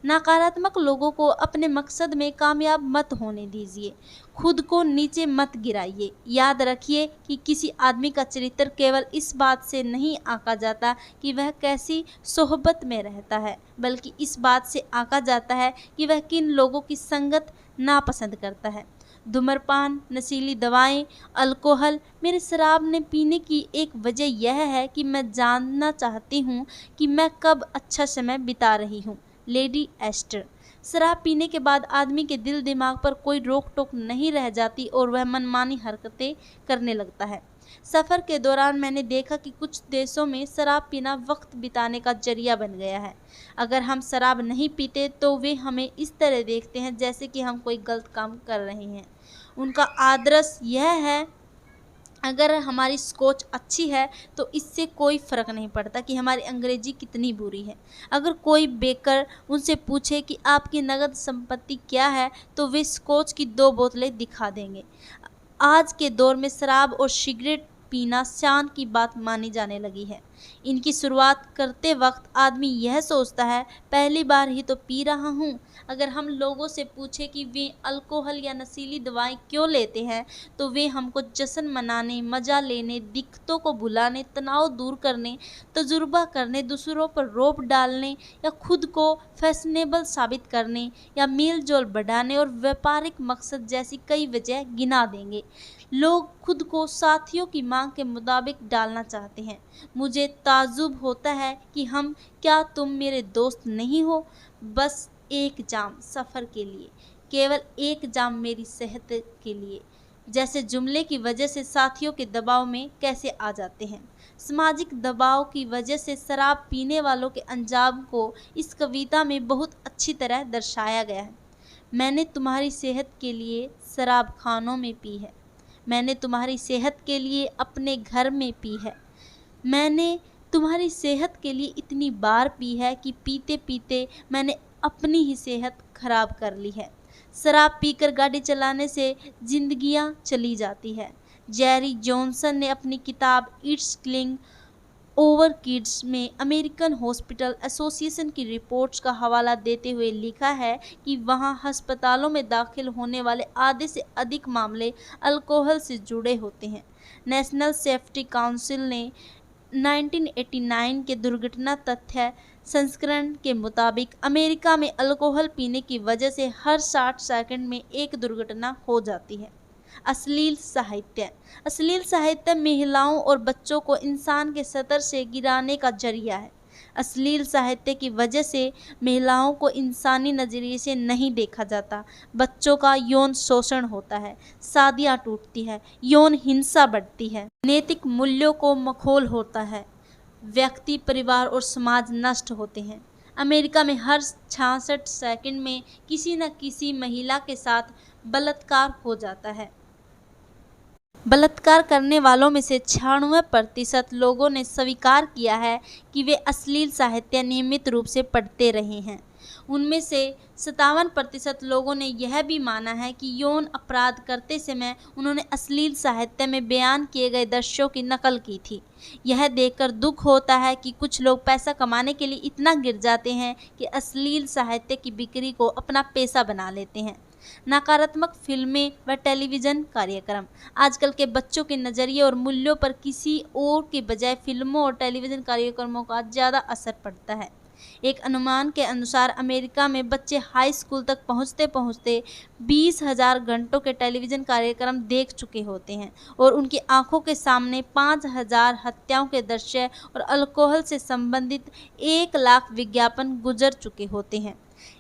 नकारात्मक लोगों को अपने मकसद में कामयाब मत होने दीजिए, खुद को नीचे मत गिराइए। याद रखिए कि किसी आदमी का चरित्र केवल इस बात से नहीं आंका जाता कि वह कैसी सोहबत में रहता है, बल्कि इस बात से आंका जाता है कि वह किन लोगों की संगत नापसंद करता है। धूम्रपान, नशीली दवाएं, अल्कोहल मेरे शराब ने पीने की एक वजह यह है कि मैं जानना चाहती हूँ कि मैं कब अच्छा समय बिता रही हूँ। Lady Astor. शराब पीने के बाद आदमी के दिल दिमाग पर कोई रोक टोक नहीं रह जाती और वह मनमानी हरकतें करने लगता है। सफ़र के दौरान मैंने देखा कि कुछ देशों में शराब पीना वक्त बिताने का जरिया बन गया है। अगर हम शराब नहीं पीते तो वे हमें इस तरह देखते हैं जैसे कि हम कोई गलत काम कर रहे हैं। उनका आदर्श यह है, अगर हमारी स्कोच अच्छी है तो इससे कोई फ़र्क नहीं पड़ता कि हमारी अंग्रेजी कितनी बुरी है। अगर कोई बेकर उनसे पूछे कि आपकी नकद संपत्ति क्या है तो वे स्कोच की 2 बोतलें दिखा देंगे। आज के दौर में शराब और सिगरेट पीना शान की बात मानी जाने लगी है। इनकी शुरुआत करते वक्त आदमी यह सोचता है, पहली बार ही तो पी रहा हूँ। अगर हम लोगों से पूछे कि वे अल्कोहल या नशीली दवाएं क्यों लेते हैं तो वे हमको जश्न मनाने, मज़ा लेने, दिक्कतों को भुलाने, तनाव दूर करने, तजुर्बा करने, दूसरों पर रौब डालने या खुद को फैशनेबल साबित करने या मेल जोल बढ़ाने और व्यापारिक मकसद जैसी कई वजह गिना देंगे। लोग खुद को साथियों की मांग के मुताबिक डालना चाहते हैं। मुझे ताज्जुब होता है कि क्या तुम मेरे दोस्त नहीं हो? बस एक जाम सफ़र के लिए, केवल एक जाम मेरी सेहत के लिए जैसे जुमले की वजह से साथियों के दबाव में कैसे आ जाते हैं। सामाजिक दबाव की वजह से शराब पीने वालों के अंजाम को इस कविता में बहुत अच्छी तरह दर्शाया गया है। मैंने तुम्हारी सेहत के लिए शराब खानों में पी है, मैंने तुम्हारी सेहत के लिए अपने घर में पी है, मैंने तुम्हारी सेहत के लिए इतनी बार पी है कि पीते पीते मैंने अपनी ही सेहत खराब कर ली है। शराब पीकर गाड़ी चलाने से जिंदगियां चली जाती है। जेरी जॉनसन ने अपनी किताब इट्स किलिंग ओवर किड्स में अमेरिकन हॉस्पिटल एसोसिएशन की रिपोर्ट्स का हवाला देते हुए लिखा है कि वहां अस्पतालों में दाखिल होने वाले आधे से अधिक मामले अल्कोहल से जुड़े होते हैं। नेशनल सेफ्टी काउंसिल ने 1989 के दुर्घटना तथ्य संस्करण के मुताबिक अमेरिका में अल्कोहल पीने की वजह से हर 60 सेकंड में एक दुर्घटना हो जाती है। अश्लील साहित्य। अश्लील साहित्य महिलाओं और बच्चों को इंसान के सतर से गिराने का जरिया है। अश्लील साहित्य की वजह से महिलाओं को इंसानी नज़रिए से नहीं देखा जाता, बच्चों का यौन शोषण होता है, शादियाँ टूटती है, यौन हिंसा बढ़ती है, नैतिक मूल्यों को मखौल होता है, व्यक्ति, परिवार और समाज नष्ट होते हैं। अमेरिका में हर 66 सेकंड में किसी न किसी महिला के साथ बलात्कार हो जाता है। बलात्कार करने वालों में से 96% लोगों ने स्वीकार किया है कि वे अश्लील साहित्य नियमित रूप से पढ़ते रहे हैं। उनमें से 57% लोगों ने यह भी माना है कि यौन अपराध करते समय उन्होंने अश्लील साहित्य में बयान किए गए दृश्यों की नकल की थी। यह देखकर दुख होता है कि कुछ लोग पैसा कमाने के लिए इतना गिर जाते हैं कि अश्लील साहित्य की बिक्री को अपना पेशा बना लेते हैं। नकारात्मक फिल्में व टेलीविज़न कार्यक्रम। आजकल के बच्चों के नज़रिए और मूल्यों पर किसी और के बजाय फिल्मों और टेलीविज़न कार्यक्रमों का ज़्यादा असर पड़ता है। एक अनुमान के अनुसार अमेरिका में बच्चे हाई स्कूल तक पहुंचते पहुंचते 20,000 घंटों के टेलीविज़न कार्यक्रम देख चुके होते हैं और उनकी आंखों के सामने 5,000 हत्याओं के दृश्य और अल्कोहल से संबंधित 1 लाख विज्ञापन गुजर चुके होते हैं।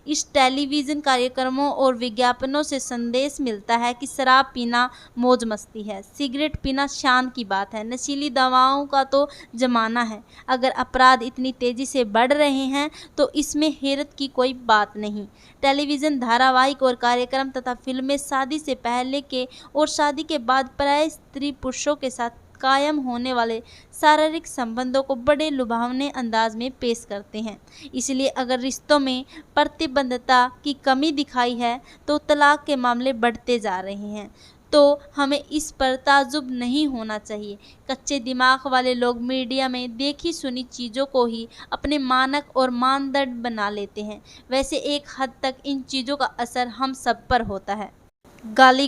इस टेलीविज़न कार्यक्रमों और विज्ञापनों से संदेश मिलता है कि शराब पीना मौज मस्ती है, सिगरेट पीना शान की बात है, नशीली दवाओं का तो ज़माना है। अगर अपराध इतनी तेज़ी से बढ़ रहे हैं तो इसमें हैरत की कोई बात नहीं। टेलीविज़न धारावाहिक और कार्यक्रम तथा फिल्में शादी से पहले के और शादी के बाद प्राय स्त्री पुरुषों के साथ कायम होने वाले शारीरिक संबंधों को बड़े लुभावने अंदाज में पेश करते हैं। इसलिए अगर रिश्तों में प्रतिबद्धता की कमी दिखाई है तो तलाक के मामले बढ़ते जा रहे हैं। तो हमें इस पर ताज्जुब नहीं होना चाहिए। कच्चे दिमाग वाले लोग मीडिया में देखी सुनी चीज़ों को ही अपने मानक और मानदंड बना लेते हैं। वैसे एक हद तक इन चीज़ों का असर हम सब पर होता है। गाली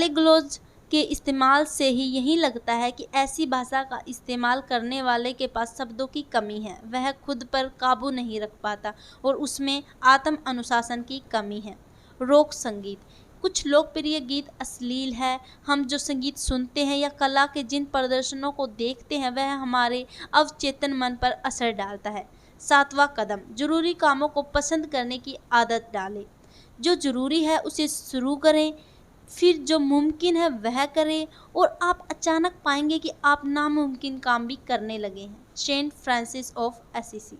गलौज के इस्तेमाल से ही यही लगता है कि ऐसी भाषा का इस्तेमाल करने वाले के पास शब्दों की कमी है, वह खुद पर काबू नहीं रख पाता और उसमें आत्म अनुशासन की कमी है। रॉक संगीत, कुछ लोकप्रिय गीत अश्लील है। हम जो संगीत सुनते हैं या कला के जिन प्रदर्शनों को देखते हैं वह हमारे अवचेतन मन पर असर डालता है। 7वां कदम, जरूरी कामों को पसंद करने की आदत डालें। जो जरूरी है उसे शुरू करें, फिर जो मुमकिन है वह करें और आप अचानक पाएंगे कि आप नामुमकिन काम भी करने लगे हैं। Saint Francis of Assisi.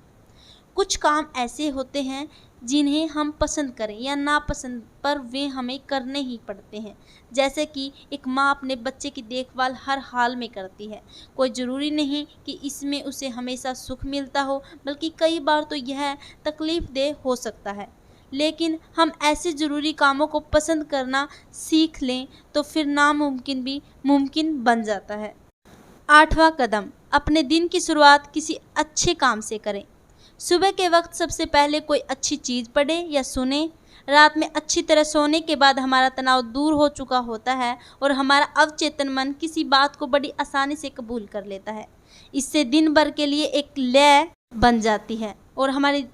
कुछ काम ऐसे होते हैं जिन्हें हम पसंद करें या नापसंद पर वे हमें करने ही पड़ते हैं। जैसे कि एक माँ अपने बच्चे की देखभाल हर हाल में करती है। कोई ज़रूरी नहीं कि इसमें उसे हमेशा सुख मिलता हो, बल्कि कई बार तो यह तकलीफ़देह हो सकता है। लेकिन हम ऐसे ज़रूरी कामों को पसंद करना सीख लें तो फिर नामुमकिन भी मुमकिन बन जाता है। 8वां कदम, अपने दिन की शुरुआत किसी अच्छे काम से करें। सुबह के वक्त सबसे पहले कोई अच्छी चीज़ पढ़ें या सुने। रात में अच्छी तरह सोने के बाद हमारा तनाव दूर हो चुका होता है और हमारा अवचेतन मन किसी बात को बड़ी आसानी से कबूल कर लेता है। इससे दिन भर के लिए एक लय बन जाती है और हमारी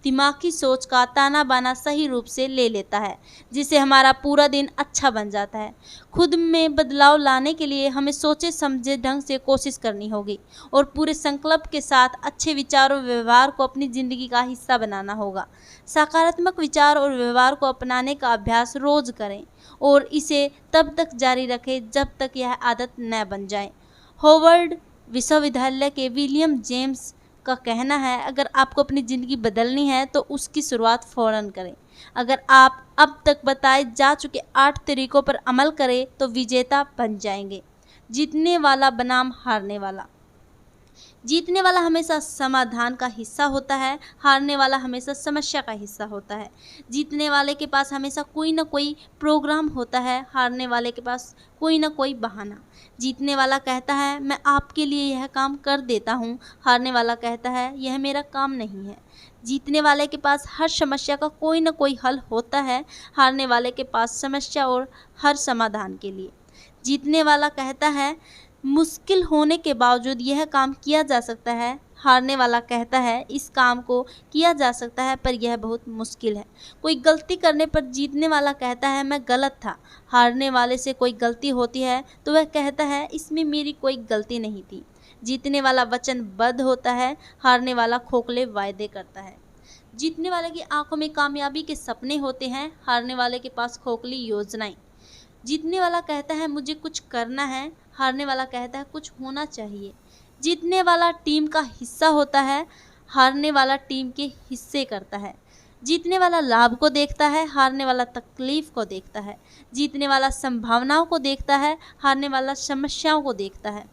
दिमागी सोच का ताना बाना सही रूप से ले लेता है, जिससे हमारा पूरा दिन अच्छा बन जाता है। खुद में बदलाव लाने के लिए हमें सोचे समझे ढंग से कोशिश करनी होगी और पूरे संकल्प के साथ अच्छे विचार और व्यवहार को अपनी ज़िंदगी का हिस्सा बनाना होगा। सकारात्मक विचार और व्यवहार को अपनाने का अभ्यास रोज़ करें और इसे तब तक जारी रखें जब तक यह आदत न बन जाए। हार्वर्ड विश्वविद्यालय के विलियम जेम्स का कहना है, अगर आपको अपनी ज़िंदगी बदलनी है तो उसकी शुरुआत फ़ौरन करें। अगर आप अब तक बताए जा चुके 8 तरीकों पर अमल करें तो विजेता बन जाएंगे। जीतने वाला बनाम हारने वाला। जीतने वाला हमेशा समाधान का हिस्सा होता है, हारने वाला हमेशा समस्या का हिस्सा होता है। जीतने वाले के पास हमेशा कोई ना कोई प्रोग्राम होता है, हारने वाले के पास कोई ना कोई बहाना। जीतने वाला कहता है मैं आपके लिए यह काम कर देता हूँ, हारने वाला कहता है यह मेरा काम नहीं है। जीतने वाले के पास हर समस्या का कोई ना कोई हल होता है, हारने वाले के पास समस्या और हर समाधान के लिए। जीतने वाला कहता है मुश्किल होने के बावजूद यह काम किया जा सकता है, हारने वाला कहता है इस काम को किया जा सकता है पर यह बहुत मुश्किल है। कोई गलती करने पर जीतने वाला कहता है मैं गलत था, हारने वाले से कोई गलती होती है तो वह कहता है इसमें मेरी कोई गलती नहीं थी। जीतने वाला वचनबद्ध होता है, हारने वाला खोखले वायदे करता है। जीतने वाले की आंखों में कामयाबी के सपने होते हैं, हारने वाले के पास खोखली योजनाएं। जीतने वाला कहता है मुझे कुछ करना है, हारने वाला कहता है कुछ होना चाहिए। जीतने वाला टीम का हिस्सा होता है, हारने वाला टीम के हिस्से करता है। जीतने वाला लाभ को देखता है, हारने वाला तकलीफ को देखता है। जीतने वाला संभावनाओं को देखता है, हारने वाला समस्याओं को देखता है।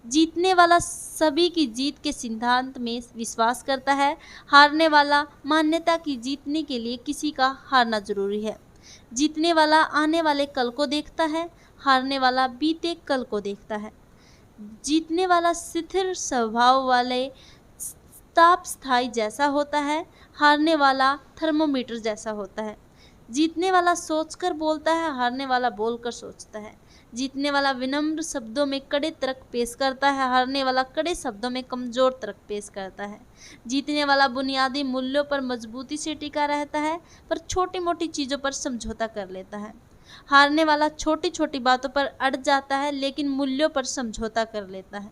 जीतने वाला सभी की जीत के सिद्धांत में विश्वास करता है, हारने वाला मान्यता की जीतने के लिए किसी का हारना जरूरी है। जीतने वाला आने वाले कल को देखता है, हारने वाला बीते कल को देखता है। जीतने वाला स्थिर स्वभाव वाले ताप स्थायी जैसा होता है, हारने वाला थर्मोमीटर जैसा होता है। जीतने वाला सोचकर बोलता है, हारने वाला बोलकर सोचता है। जीतने वाला विनम्र शब्दों में कड़े तर्क पेश करता है, हारने वाला कड़े शब्दों में कमज़ोर तर्क पेश करता है। जीतने वाला बुनियादी मूल्यों पर मजबूती से टिका रहता है पर छोटी मोटी चीज़ों पर समझौता कर लेता है। हारने वाला छोटी छोटी बातों पर अड़ जाता है लेकिन मूल्यों पर समझौता कर लेता है।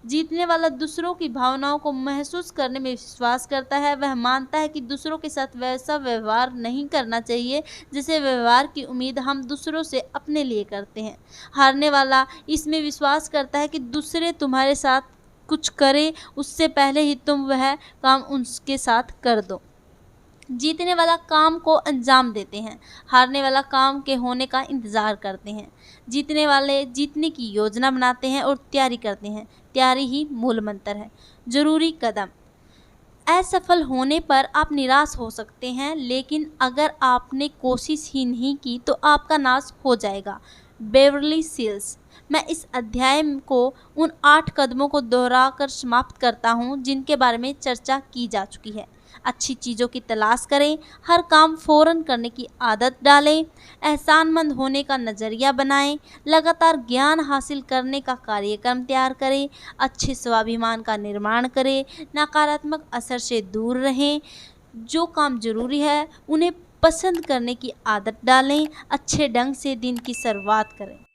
जीतने वाला दूसरों की भावनाओं को महसूस करने में विश्वास करता है, वह मानता है कि दूसरों के साथ वैसा व्यवहार नहीं करना चाहिए जैसे व्यवहार की उम्मीद हम दूसरों से अपने लिए करते हैं। हारने वाला इसमें विश्वास करता है कि दूसरे तुम्हारे साथ कुछ करें उससे पहले ही तुम वह काम उनके साथ कर दो। जीतने वाला काम को अंजाम देते हैं, हारने वाला काम के होने का इंतज़ार करते हैं। जीतने वाले जीतने की योजना बनाते हैं और तैयारी करते हैं। तैयारी ही मूल मंत्र है। ज़रूरी कदम। असफल होने पर आप निराश हो सकते हैं, लेकिन अगर आपने कोशिश ही नहीं की तो आपका नाश हो जाएगा। Beverly Sills. मैं इस अध्याय को उन 8 कदमों को दोहराकर समाप्त करता हूँ जिनके बारे में चर्चा की जा चुकी है। अच्छी चीज़ों की तलाश करें, हर काम फ़ौरन करने की आदत डालें, एहसानमंद होने का नज़रिया बनाएं, लगातार ज्ञान हासिल करने का कार्यक्रम तैयार करें, अच्छे स्वाभिमान का निर्माण करें, नकारात्मक असर से दूर रहें, जो काम ज़रूरी है उन्हें पसंद करने की आदत डालें, अच्छे ढंग से दिन की शुरुआत करें।